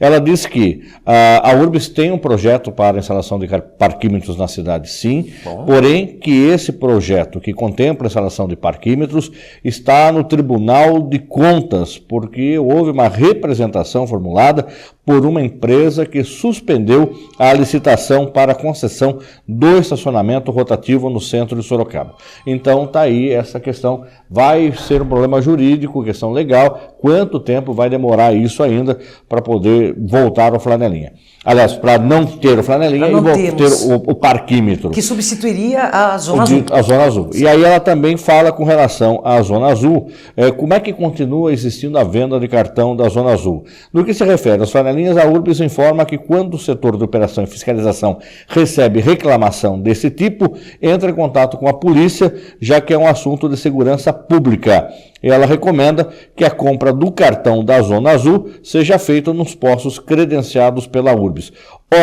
Ela disse que a URBS tem um projeto para a instalação de parquímetros na cidade, sim, porém que esse projeto que contempla a instalação de parquímetros está no Tribunal de Contas, porque houve uma representação formulada por uma empresa que suspendeu a licitação para a concessão do estacionamento rotativo no centro de Sorocaba. Então está aí essa questão, vai ser um problema jurídico, questão legal, quanto tempo vai demorar isso ainda para poder voltar ao flanelinha. Aliás, para não ter o flanelinha e ter o parquímetro. Que substituiria a Zona Azul. A Zona Azul. E aí ela também fala com relação à Zona Azul, como é que continua existindo a venda de cartão da Zona Azul. No que se refere às flanelinhas, a URBS informa que quando o setor de operação e fiscalização recebe reclamação desse tipo, entra em contato com a polícia, já que é um assunto de segurança pública. E ela recomenda que a compra do cartão da Zona Azul seja feita nos postos credenciados pela URBS.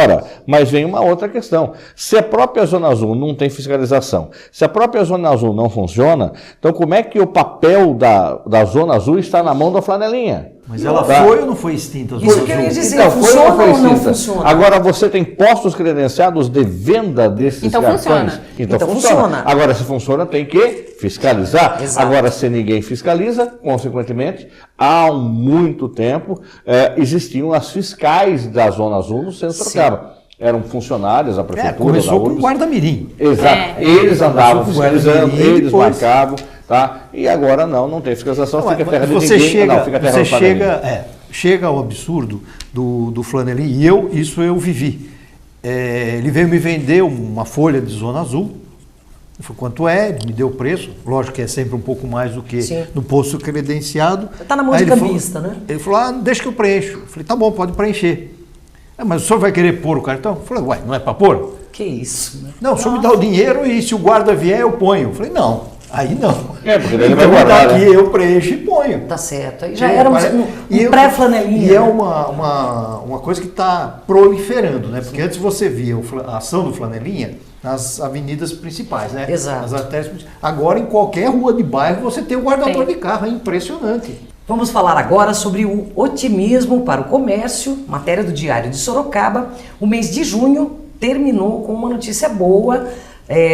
Ora, mas vem uma outra questão. Se a própria Zona Azul não tem fiscalização, se a própria Zona Azul não funciona, então como é que o papel da Zona Azul está na mão da flanelinha? Mas ela foi ou não foi extinta? Isso que eu ia dizer, então, funciona ou não funciona? Agora você tem postos credenciados de venda desses cartões. Funciona. Então funciona. Agora, se funciona, tem que fiscalizar. Exato. Agora, se ninguém fiscaliza, consequentemente, há muito tempo existiam as fiscais da Zona Azul no centro de Sorocaba. Eram funcionários da prefeitura. Começou com o guarda-mirim. Exato. Eles andavam fiscalizando, eles marcavam. Tá? E agora não tem fiscalização, fica terra de ninguém. Fica terra você chega ao absurdo do flanelinha, e isso eu vivi. Ele veio me vender uma folha de Zona Azul. Eu falei, quanto é? Ele me deu o preço. Lógico que é sempre um pouco mais do que no posto credenciado. Está na mão de cambista, né? Ele falou, deixa que eu preencho. Eu falei, tá bom, pode preencher. Mas o senhor vai querer pôr o cartão? Eu falei, não é para pôr? Que isso, né? Não, o senhor me dá o dinheiro e se o guarda vier, eu ponho. Eu falei, não. Aí não. Porque ele vai guardar, daqui eu preencho e ponho. Tá certo. Aí já era um pré-flanelinha. E é uma coisa que está proliferando, né? Porque antes você via a ação do flanelinha nas avenidas principais, né? Exato. Nas artérias. Agora, em qualquer rua de bairro, você tem o guardador de carro. É impressionante. Vamos falar agora sobre o otimismo para o comércio, matéria do Diário de Sorocaba. O mês de junho terminou com uma notícia boa.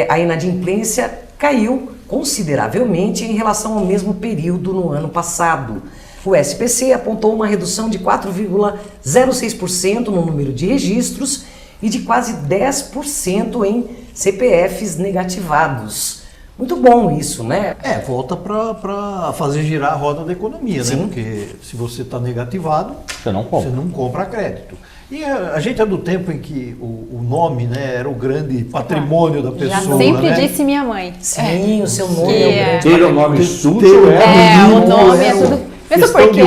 A inadimplência caiu consideravelmente em relação ao mesmo período no ano passado. O SPC apontou uma redução de 4,06% no número de registros e de quase 10% em CPFs negativados. Muito bom isso, né? Volta para fazer girar a roda da economia, né? Porque se você está negativado, você não compra crédito. E a gente é do tempo em que o nome, né, era o grande patrimônio da pessoa. Já sempre disse minha mãe. Sim, o seu nome é o grande. Ter o nome sujo o nome é tudo. Mesmo porque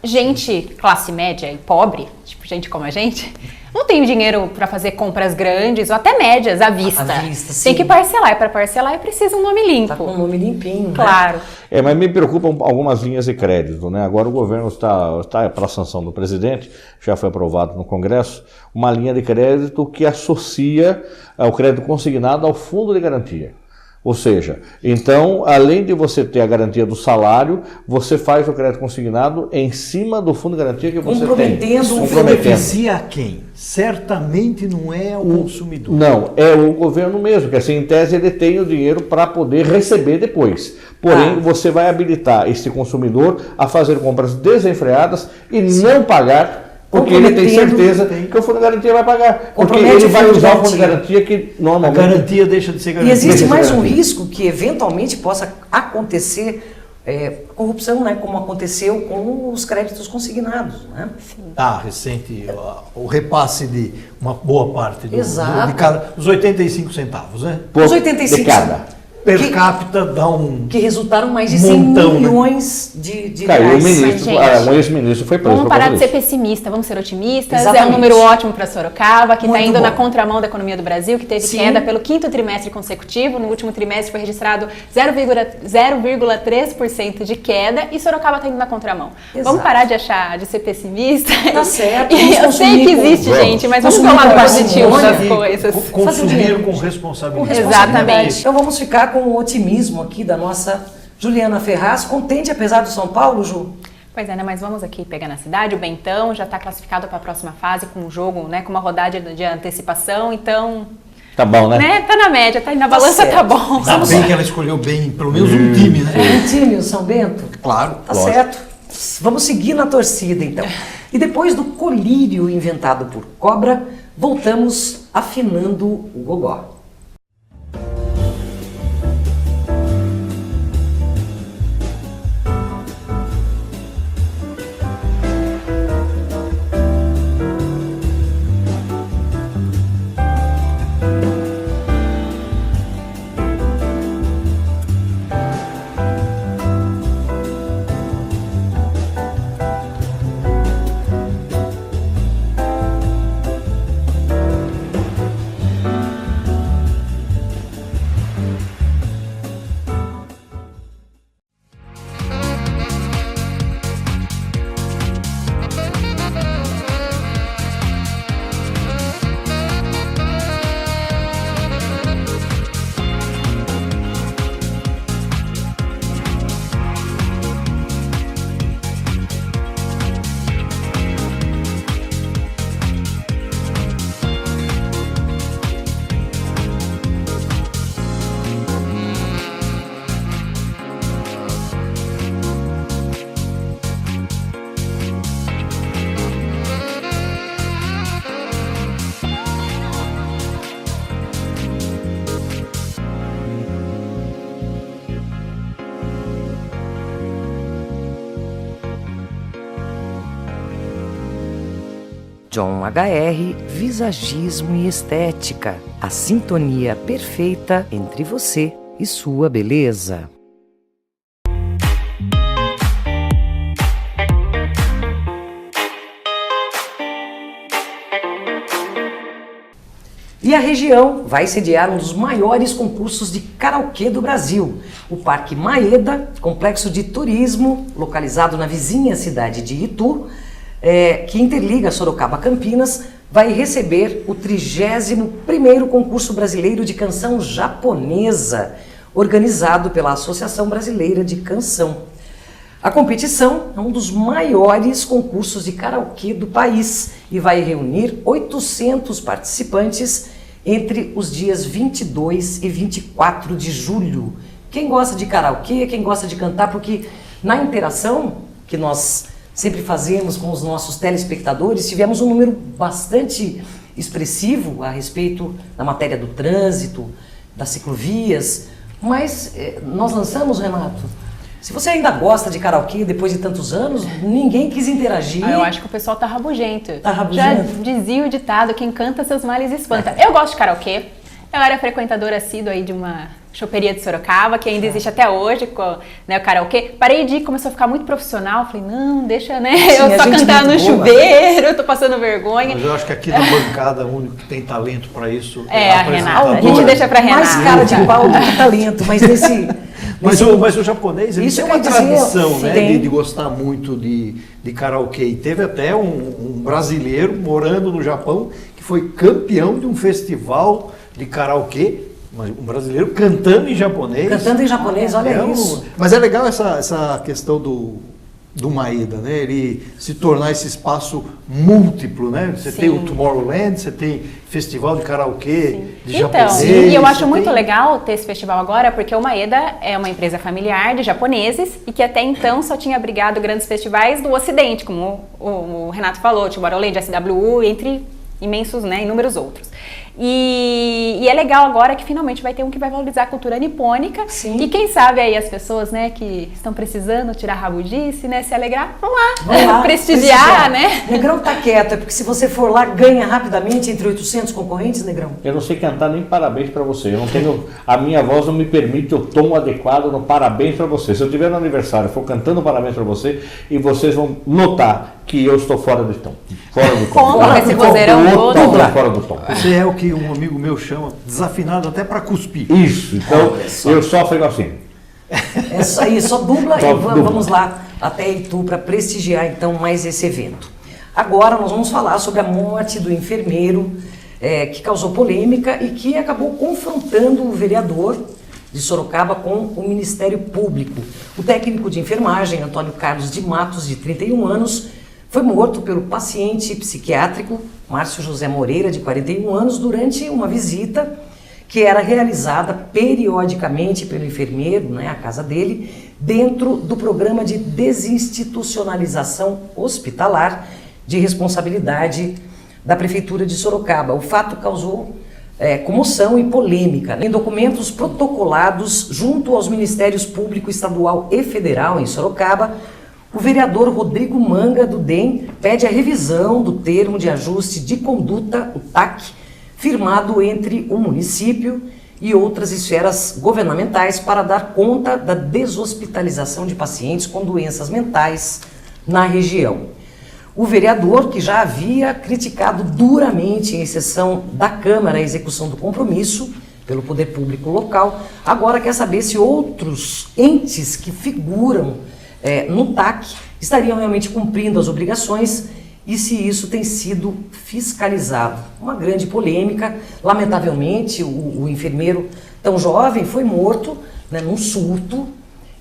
gente, classe média e pobre, tipo gente como a gente, não tem dinheiro para fazer compras grandes ou até médias à vista. Tem que parcelar. E para parcelar é preciso um nome limpo. Tá com um nome limpinho, claro. Mas me preocupam algumas linhas de crédito, né? Agora o governo está para a sanção do presidente, já foi aprovado no Congresso, uma linha de crédito que associa o crédito consignado ao fundo de garantia. Ou seja, então, além de você ter a garantia do salário, você faz o crédito consignado em cima do fundo de garantia que você tem. Isso beneficia a quem? Certamente não é o consumidor. Não, é o governo mesmo, que assim, em tese ele tem o dinheiro para poder receber depois. Porém, você vai habilitar esse consumidor a fazer compras desenfreadas e não pagar, porque ele tem certeza que o fundo de garantia vai pagar. Porque ele vai usar o fundo de garantia que normalmente... A garantia deixa de ser garantia. E existe mais um risco que eventualmente possa acontecer, corrupção, né, como aconteceu com os créditos consignados. Né? Recente, o repasse de uma boa parte dos 85 centavos, né? Os 85 centavos. Per capita dá que resultaram mais de 100 milhões de reais. O ex-ministro foi preso. Vamos parar de ser pessimista, vamos ser otimistas. Exatamente. É um número ótimo para Sorocaba, que está indo na contramão da economia do Brasil, que teve queda pelo 5º trimestre consecutivo. No último trimestre foi registrado 0,3% de queda e Sorocaba está indo na contramão. Exato. Vamos parar de ser pessimista. Tá certo. Eu sei que existe, gente, mas vamos ver o lado positivo das coisas. Consumir com responsabilidade. Exatamente. Então vamos ficar com o otimismo aqui da nossa Juliana Ferraz, contente apesar do São Paulo, Ju? Pois é, né? Mas vamos aqui pegar na cidade. O Bentão já está classificado para a próxima fase com um jogo, né? Com uma rodada de antecipação, então... Tá bom, né? Tá na média, tá na balança, tá bom. Ainda bem que ela escolheu bem, pelo menos um time, né? Um time, o São Bento? Claro. Tá certo. Vamos seguir na torcida, então. E depois do colírio inventado por Cobra, voltamos afinando o gogó. John HR Visagismo e Estética. A sintonia perfeita entre você e sua beleza. E a região vai sediar um dos maiores concursos de karaokê do Brasil. O Parque Maeda, complexo de turismo, localizado na vizinha cidade de Itu, que interliga Sorocaba a Campinas, vai receber o 31º concurso brasileiro de canção japonesa, organizado pela Associação Brasileira de Canção. A competição é um dos maiores concursos de karaokê do país e vai reunir 800 participantes entre os dias 22 e 24 de julho. Quem gosta de karaokê, quem gosta de cantar, porque na interação que nós sempre fazemos com os nossos telespectadores, tivemos um número bastante expressivo a respeito da matéria do trânsito, das ciclovias, mas nós lançamos, Renato, se você ainda gosta de karaokê depois de tantos anos, ninguém quis interagir. Eu acho que o pessoal tá rabugento. Tá rabugento? Já dizia o ditado, quem canta seus males espanta. Eu gosto de karaokê. Eu era frequentadora assídua aí de uma choperia de Sorocaba, que ainda existe até hoje, com, né, o karaokê. Parei de ir, começou a ficar muito profissional. Falei, não, deixa, né, sim, eu só cantar no chuveiro, eu tô passando vergonha. Mas eu acho que aqui na bancada, o único que tem talento para isso é a Renata. A gente deixa pra Renata. Mais cara de pau do que talento, mas nesse... Mas o japonês, ele tem uma tradição, né, de gostar muito de karaokê. E teve até um brasileiro morando no Japão que foi campeão de um festival de karaokê, um brasileiro cantando em japonês. Cantando em japonês, olha isso. Mas é legal essa questão do Maeda, né? Ele se tornar esse espaço múltiplo, né? Você tem o Tomorrowland, você tem festival de karaokê de japonês. E eu acho muito legal ter esse festival agora, porque o Maeda é uma empresa familiar de japoneses e que até então só tinha abrigado grandes festivais do Ocidente, como o Renato falou, Tomorrowland, SWU, entre imensos, né, inúmeros outros. E é legal agora que finalmente vai ter um que vai valorizar a cultura nipônica. Sim. E quem sabe aí as pessoas, né, que estão precisando tirar rabugice, né, se alegrar, vão lá prestigiar, né? Negrão tá quieto, é porque se você for lá, ganha rapidamente entre 800 concorrentes, Negrão. Eu não sei cantar nem parabéns para você. Eu não tenho, a minha voz não me permite o tom adequado no parabéns para você. Se eu tiver no aniversário, for cantando parabéns para você, e vocês vão notar que eu estou fora do tom. Fora do tom. Como esse vozeirão todo? Fora do tom. Você é o que um amigo meu chama desafinado até para cuspir. Isso, então eu só fico assim. É isso aí, só dubla e vamos lá até Itu para prestigiar então mais esse evento. Agora nós vamos falar sobre a morte do enfermeiro que causou polêmica e que acabou confrontando o vereador de Sorocaba com o Ministério Público. O técnico de enfermagem, Antônio Carlos de Matos, de 31 anos, foi morto pelo paciente psiquiátrico Márcio José Moreira, de 41 anos, durante uma visita que era realizada periodicamente pelo enfermeiro, né, à casa dele, dentro do programa de desinstitucionalização hospitalar de responsabilidade da Prefeitura de Sorocaba. O fato causou comoção e polêmica. Em documentos protocolados junto aos Ministérios Público Estadual e Federal em Sorocaba, o vereador Rodrigo Manga, do DEM, pede a revisão do termo de ajuste de conduta, o TAC, firmado entre o município e outras esferas governamentais para dar conta da deshospitalização de pacientes com doenças mentais na região. O vereador, que já havia criticado duramente em sessão da Câmara a execução do compromisso pelo poder público local, agora quer saber se outros entes que figuram no TAC estariam realmente cumprindo as obrigações e se isso tem sido fiscalizado. Uma grande polêmica. Lamentavelmente, o enfermeiro tão jovem foi morto, né, num surto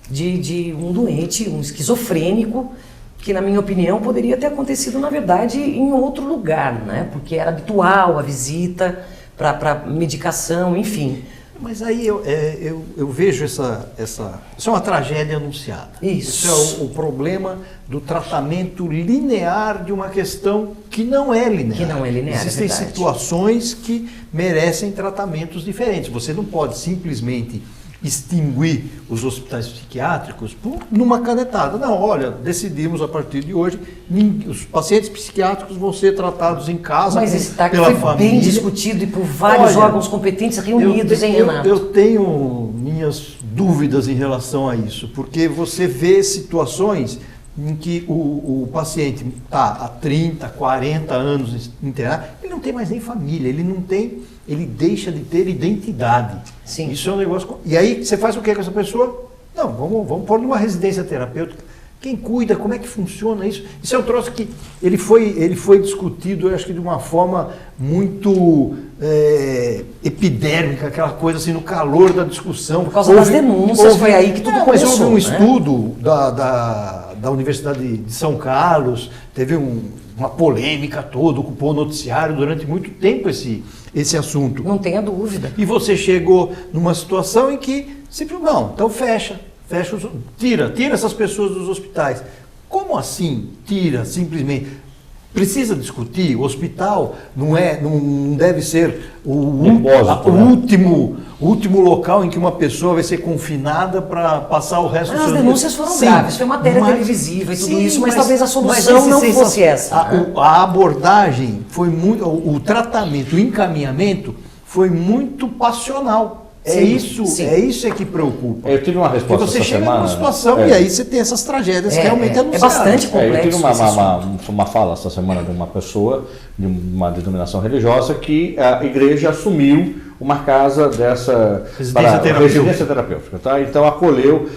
de um doente, um esquizofrênico, que, na minha opinião, poderia ter acontecido, na verdade, em outro lugar, né? Porque era habitual a visita para medicação, enfim. Mas aí eu vejo isso é uma tragédia anunciada. Isso. Isso é o problema do tratamento linear de uma questão que não é linear. Que não é linear, existem situações que merecem tratamentos diferentes. Você não pode simplesmente extinguir os hospitais psiquiátricos numa canetada. Não, olha, decidimos a partir de hoje, os pacientes psiquiátricos vão ser tratados em casa Mas esse TAC pela foi família. bem discutido e por vários órgãos competentes reunidos, hein, Renato? Eu tenho minhas dúvidas em relação a isso, porque você vê situações em que o paciente está há 30, 40 anos internado, ele não tem mais nem família, ele deixa de ter identidade. Sim. Isso é um negócio... E aí você faz o que com essa pessoa? Não, vamos pôr numa residência terapêutica. Quem cuida? Como é que funciona isso? Isso é um troço que ele foi discutido, eu acho que de uma forma muito epidérmica, aquela coisa assim, no calor da discussão. Por causa das denúncias, foi aí que tudo começou. Mas houve um né? estudo da Universidade de São Carlos, teve uma polêmica toda, ocupou o noticiário durante muito tempo esse assunto. Não tenha dúvida. E você chegou numa situação em que, simplesmente, não, então tira essas pessoas dos hospitais. Como assim tira, simplesmente? Precisa discutir, o hospital não deve ser o último local em que uma pessoa vai ser confinada para passar o resto do seu dia. As denúncias foram graves, foi matéria televisiva e tudo isso, mas talvez a solução não fosse essa. A abordagem foi muito, o tratamento, o encaminhamento foi muito passional. É isso que preocupa. Eu tive uma resposta porque você essa chega semana, numa situação e aí você tem essas tragédias que realmente anunciadas. É bastante complexo. Eu tive uma fala essa semana de uma pessoa de uma denominação religiosa que a igreja assumiu uma casa dessa residência terapêutica. Tá? Então acolheu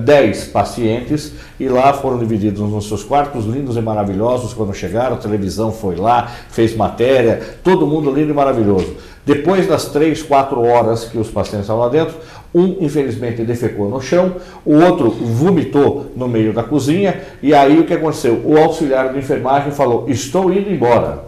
10 pacientes e lá foram divididos nos seus quartos lindos e maravilhosos. Quando chegaram, a televisão foi lá, fez matéria, todo mundo lindo e maravilhoso. Depois das 3, 4 horas que os pacientes estavam lá dentro, um infelizmente defecou no chão, o outro vomitou no meio da cozinha, e aí o que aconteceu? O auxiliar de enfermagem falou: estou indo embora,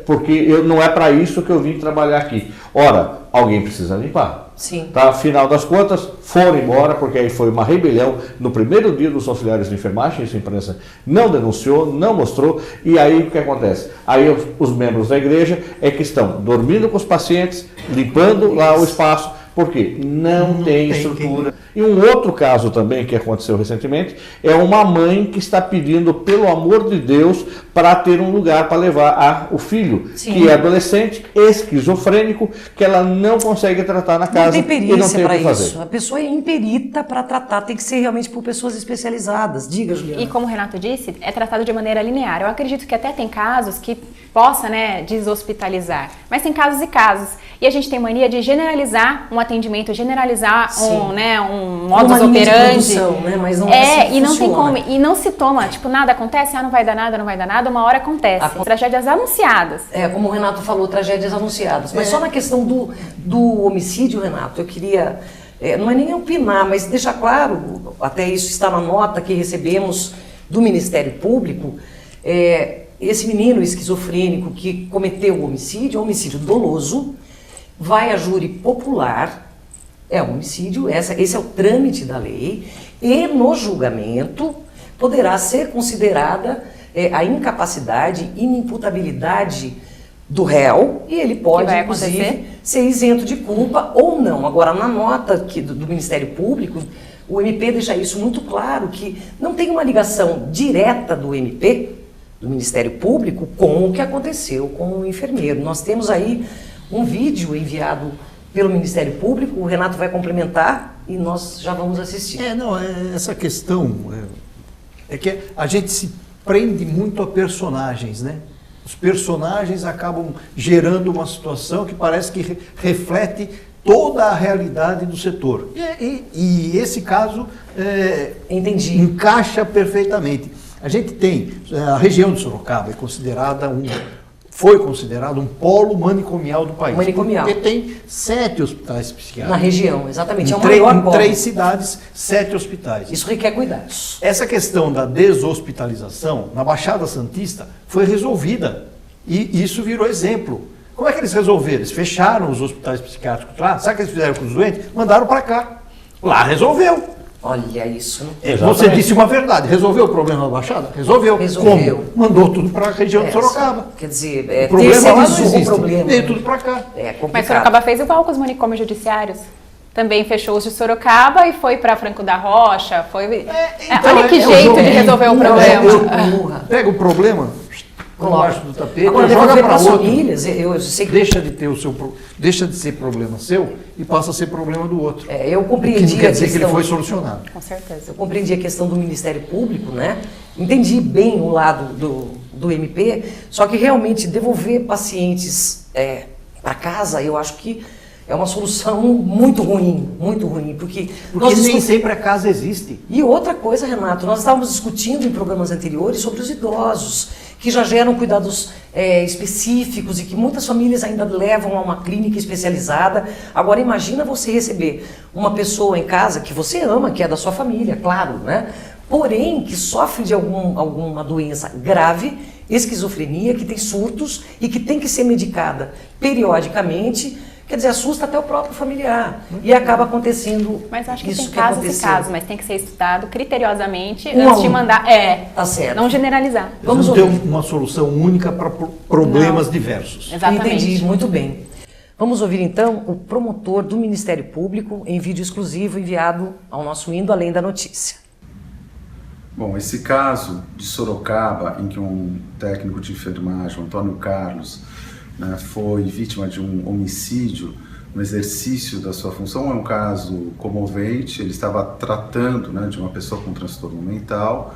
porque não é para isso que eu vim trabalhar aqui. Ora, alguém precisa limpar. Sim. Tá? Afinal das contas, foram embora, porque aí foi uma rebelião no primeiro dia dos auxiliares de enfermagem, isso a imprensa não denunciou, não mostrou, e aí o que acontece? Aí os membros da igreja é que estão dormindo com os pacientes, limpando lá o espaço, porque não tem estrutura. E um outro caso também que aconteceu recentemente é uma mãe que está pedindo, pelo amor de Deus, para ter um lugar para levar o filho, que é adolescente, esquizofrênico, que ela não consegue tratar na casa. Não tem perícia para fazer. isso. A pessoa é imperita para tratar, tem que ser realmente por pessoas especializadas. Diga, Juliana. E como o Renato disse, é tratado de maneira linear. Eu acredito que até tem casos que possa, deshospitalizar, mas tem casos e casos. E a gente tem mania de generalizar um atendimento, generalizar um modus operandi. Mas não é assim que e não funciona. tem como. E não se toma, nada acontece, não vai dar nada, uma hora acontece. Tragédias anunciadas. Como o Renato falou, tragédias anunciadas. Mas só na questão do homicídio, Renato, eu queria, não é nem opinar, mas deixar claro, até isso está na nota que recebemos do Ministério Público, esse menino esquizofrênico que cometeu o homicídio, é um homicídio doloso, vai a júri popular, é um homicídio, esse é o trâmite da lei, e no julgamento poderá ser considerada a incapacidade, inimputabilidade do réu, e ele pode, inclusive, ser isento de culpa ou não. Agora, na nota do Ministério Público, o MP deixa isso muito claro, que não tem uma ligação direta do MP, do Ministério Público, com o que aconteceu com o enfermeiro. Nós temos aí um vídeo enviado pelo Ministério Público, o Renato vai complementar e nós já vamos assistir. Essa questão é que a gente se prende muito a personagens, né? Os personagens acabam gerando uma situação que parece que reflete toda a realidade do setor. E esse caso encaixa perfeitamente. A gente tem, a região de Sorocaba foi considerado um polo manicomial do país. Porque tem 7 hospitais psiquiátricos. Na região, exatamente. Em 3 cidades, 7 hospitais. Isso requer cuidados. Essa questão da deshospitalização, na Baixada Santista, foi resolvida. E isso virou exemplo. Como é que eles resolveram? Eles fecharam os hospitais psiquiátricos lá. Sabe o que eles fizeram com os doentes? Mandaram para cá. Lá resolveu. Olha isso. Você disse uma verdade. Resolveu o problema da Baixada? Resolveu. Como? Mandou tudo para a região de Sorocaba. Quer dizer, o problema lá não existe. Problema. Veio tudo para cá. Mas Sorocaba fez igual com os manicômios judiciários. também fechou os de Sorocaba e foi para Franco da Rocha. Então, olha que jeito de resolver o problema. Pega o problema, embaixo do tapete, agora, joga para as outro. famílias, eu sei que... deixa de ser problema seu e passa a ser problema do outro. Eu compreendi que não quer dizer que ele foi solucionado. Com certeza. Eu compreendi a questão do Ministério Público, né? Entendi bem o lado do MP, só que realmente devolver pacientes para casa, eu acho que é uma solução muito ruim, porque nem sempre a casa existe. E outra coisa, Renato, nós estávamos discutindo em programas anteriores sobre os idosos, que já geram cuidados específicos e que muitas famílias ainda levam a uma clínica especializada. Agora imagina você receber uma pessoa em casa que você ama, que é da sua família, claro, né? Porém, que sofre de alguma doença grave, esquizofrenia, que tem surtos e que tem que ser medicada periodicamente. Quer dizer, assusta até o próprio familiar. E acaba acontecendo. Mas acho que isso tem casos e casos, mas tem que ser estudado criteriosamente antes de mandar. Tá certo. Não generalizar. Vamos ter uma solução única para problemas diversos. Exatamente. Entendi, muito bem. Vamos ouvir então o promotor do Ministério Público em vídeo exclusivo enviado ao nosso Indo Além da Notícia. Bom, esse caso de Sorocaba, em que um técnico de enfermagem, Antônio Carlos, foi vítima de um homicídio no exercício da sua função, é um caso comovente. Ele estava tratando de uma pessoa com transtorno mental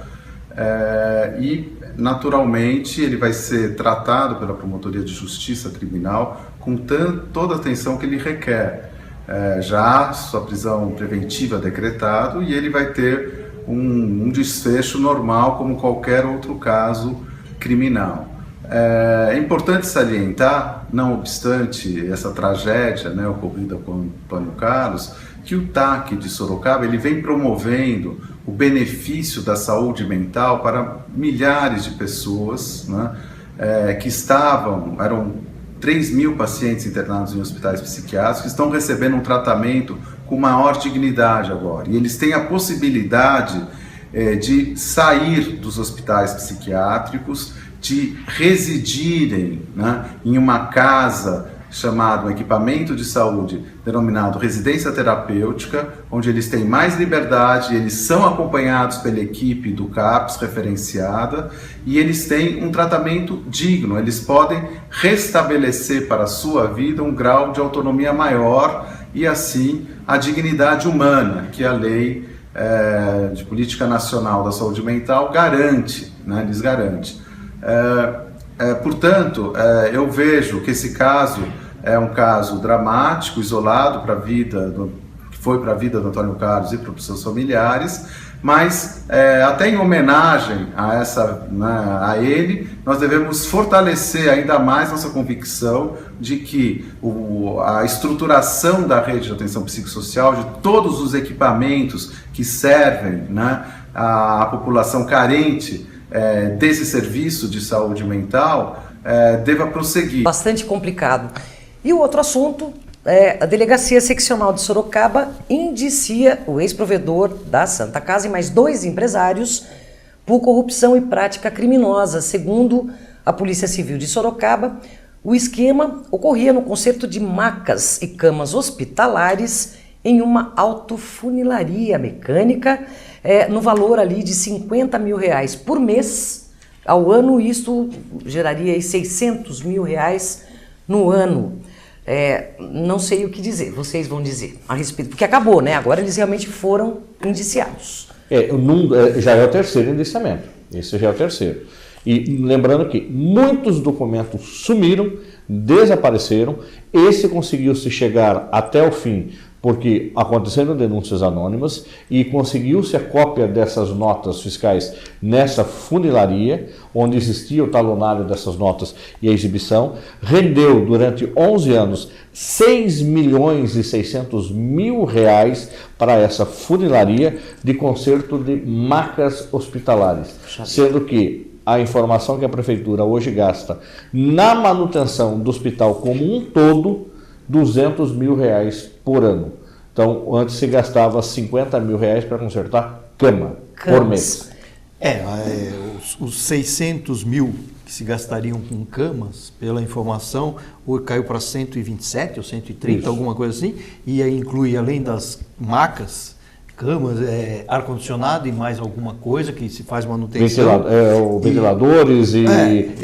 e, naturalmente, ele vai ser tratado pela Promotoria de Justiça Criminal com toda a atenção que ele requer. Já sua prisão preventiva decretado e ele vai ter um desfecho normal como qualquer outro caso criminal. É importante salientar, não obstante essa tragédia ocorrida com Antônio Carlos, que o TAC de Sorocaba ele vem promovendo o benefício da saúde mental para milhares de pessoas que eram 3.000 pacientes internados em hospitais psiquiátricos que estão recebendo um tratamento com maior dignidade agora. E eles têm a possibilidade de sair dos hospitais psiquiátricos, de residirem em uma casa chamada um equipamento de saúde denominado residência terapêutica, onde eles têm mais liberdade, eles são acompanhados pela equipe do CAPS referenciada e eles têm um tratamento digno, eles podem restabelecer para a sua vida um grau de autonomia maior e assim a dignidade humana que a Lei de Política Nacional da Saúde Mental garante, lhes garante. Portanto, eu vejo que esse caso é um caso dramático, isolado que foi para a vida do Antônio Carlos e para os seus familiares, mas até em homenagem a ele, nós devemos fortalecer ainda mais nossa convicção de que a estruturação da rede de atenção psicossocial, de todos os equipamentos que servem à população carente desse serviço de saúde mental deva prosseguir. Bastante complicado. E o outro assunto a Delegacia Seccional de Sorocaba indicia o ex-provedor da Santa Casa e mais 2 empresários por corrupção e prática criminosa. Segundo a Polícia Civil de Sorocaba, o esquema ocorria no conserto de macas e camas hospitalares em uma autofunilaria mecânica, no valor ali de R$50 mil por mês. Ao ano, isso geraria R$600 mil no ano. Não sei o que dizer, vocês vão dizer a respeito, porque acabou, agora eles realmente foram indiciados. Já é o terceiro indiciamento, esse já é o terceiro. E lembrando que muitos documentos sumiram, desapareceram, esse conseguiu-se chegar até o fim porque aconteceram denúncias anônimas e conseguiu-se a cópia dessas notas fiscais nessa funilaria, onde existia o talonário dessas notas e a exibição, rendeu durante 11 anos R$6.600.000 para essa funilaria de conserto de macas hospitalares, sendo que a informação que a Prefeitura hoje gasta na manutenção do hospital como um todo, R$200 mil por ano. Então, antes se gastava R$50 mil para consertar cama por mês. Os 600 mil que se gastariam com camas, pela informação, caiu para 127 ou 130, isso, alguma coisa assim, e aí inclui, além das macas, camas, ar-condicionado e mais alguma coisa que se faz manutenção. Ventiladores e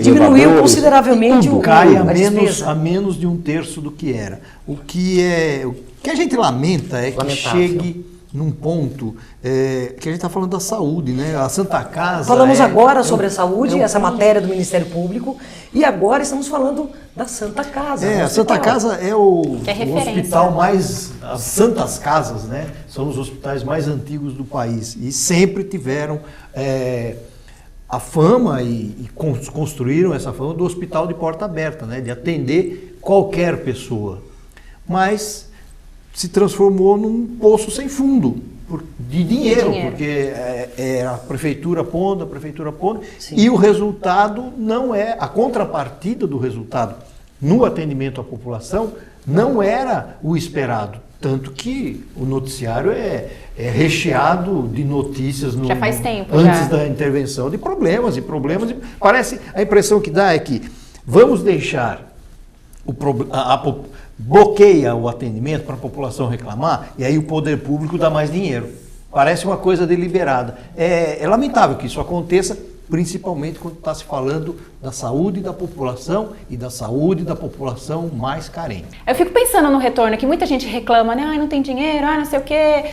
diminuiu consideravelmente o cai a menos de 1/3 do que era. O que a gente lamenta é que chegue num ponto que a gente está falando da saúde, né? A Santa Casa... Falamos agora sobre a saúde, essa matéria do Ministério Público, e agora estamos falando da Santa Casa. A Santa Casa é o hospital mais... As Santas Casas, né? São os hospitais mais antigos do país e sempre tiveram a fama e construíram essa fama do hospital de porta aberta, né? De atender qualquer pessoa. Mas se transformou num poço sem fundo de dinheiro, porque a prefeitura pondo, e o resultado não é, a contrapartida do resultado no atendimento à população não era o esperado, tanto que o noticiário é recheado de notícias já faz tempo, antes da intervenção, de problemas, parece, a impressão que dá é que vamos deixar bloqueia o atendimento para a população reclamar e aí o poder público dá mais dinheiro. Parece uma coisa deliberada. É lamentável que isso aconteça, principalmente quando está se falando da saúde da população e da saúde da população mais carente. Eu fico pensando no retorno, que muita gente reclama, né? Não tem dinheiro, não sei o quê,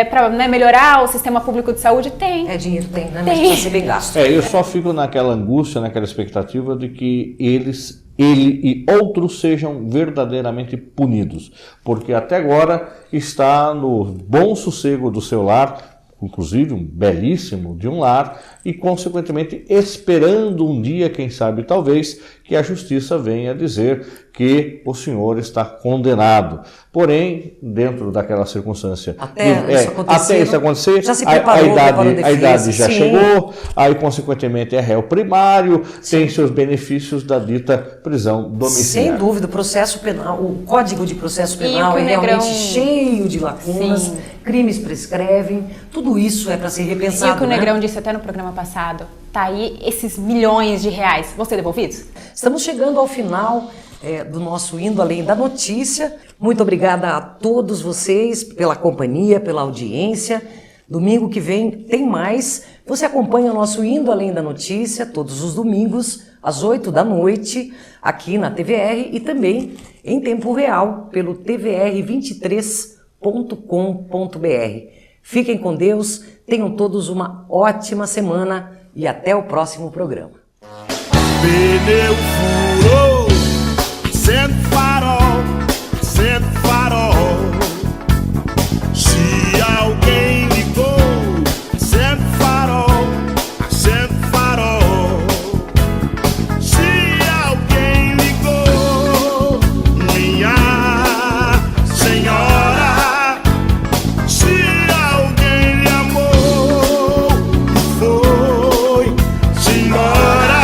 para melhorar o sistema público de saúde. Tem. Dinheiro tem, né? Mas precisa ser bem gasto. Eu só fico naquela angústia, naquela expectativa de que ele e outros sejam verdadeiramente punidos, porque até agora está no bom sossego do seu lar, inclusive um belíssimo de um lar, e consequentemente esperando um dia, quem sabe talvez, que a justiça venha dizer que o senhor está condenado. Porém, dentro daquela circunstância, até isso acontecer, já se preparou, a idade já chegou, aí consequentemente é réu primário, tem seus benefícios da dita prisão domiciliar. Sem dúvida, o processo penal, o Código de Processo Penal é realmente cheio de lacunas, crimes prescrevem, tudo isso é para ser repensado. E o que o Negrão disse até no programa passado, tá aí esses milhões de reais, vão ser devolvidos? Estamos chegando ao final do nosso Indo Além da Notícia. Muito obrigada a todos vocês pela companhia, pela audiência. Domingo que vem tem mais. Você acompanha o nosso Indo Além da Notícia todos os domingos, às 20h, aqui na TVR e também em tempo real pelo tvr23.com.br. Fiquem com Deus, tenham todos uma ótima semana e até o próximo programa. Pneu furou, acende farol, se alguém ligou, acende farol, se alguém ligou, minha senhora, se alguém lhe amou, foi-se embora.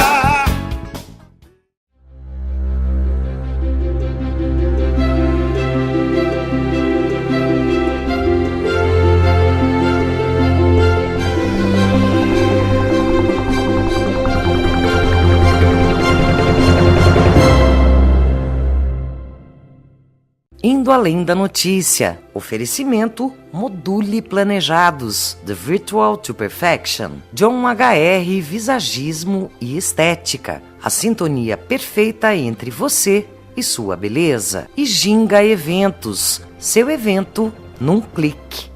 Indo Além da Notícia. Oferecimento Module Planejados, The Virtual to Perfection. John HR Visagismo e Estética. A sintonia perfeita entre você e sua beleza. E Ginga Eventos. Seu evento num clique.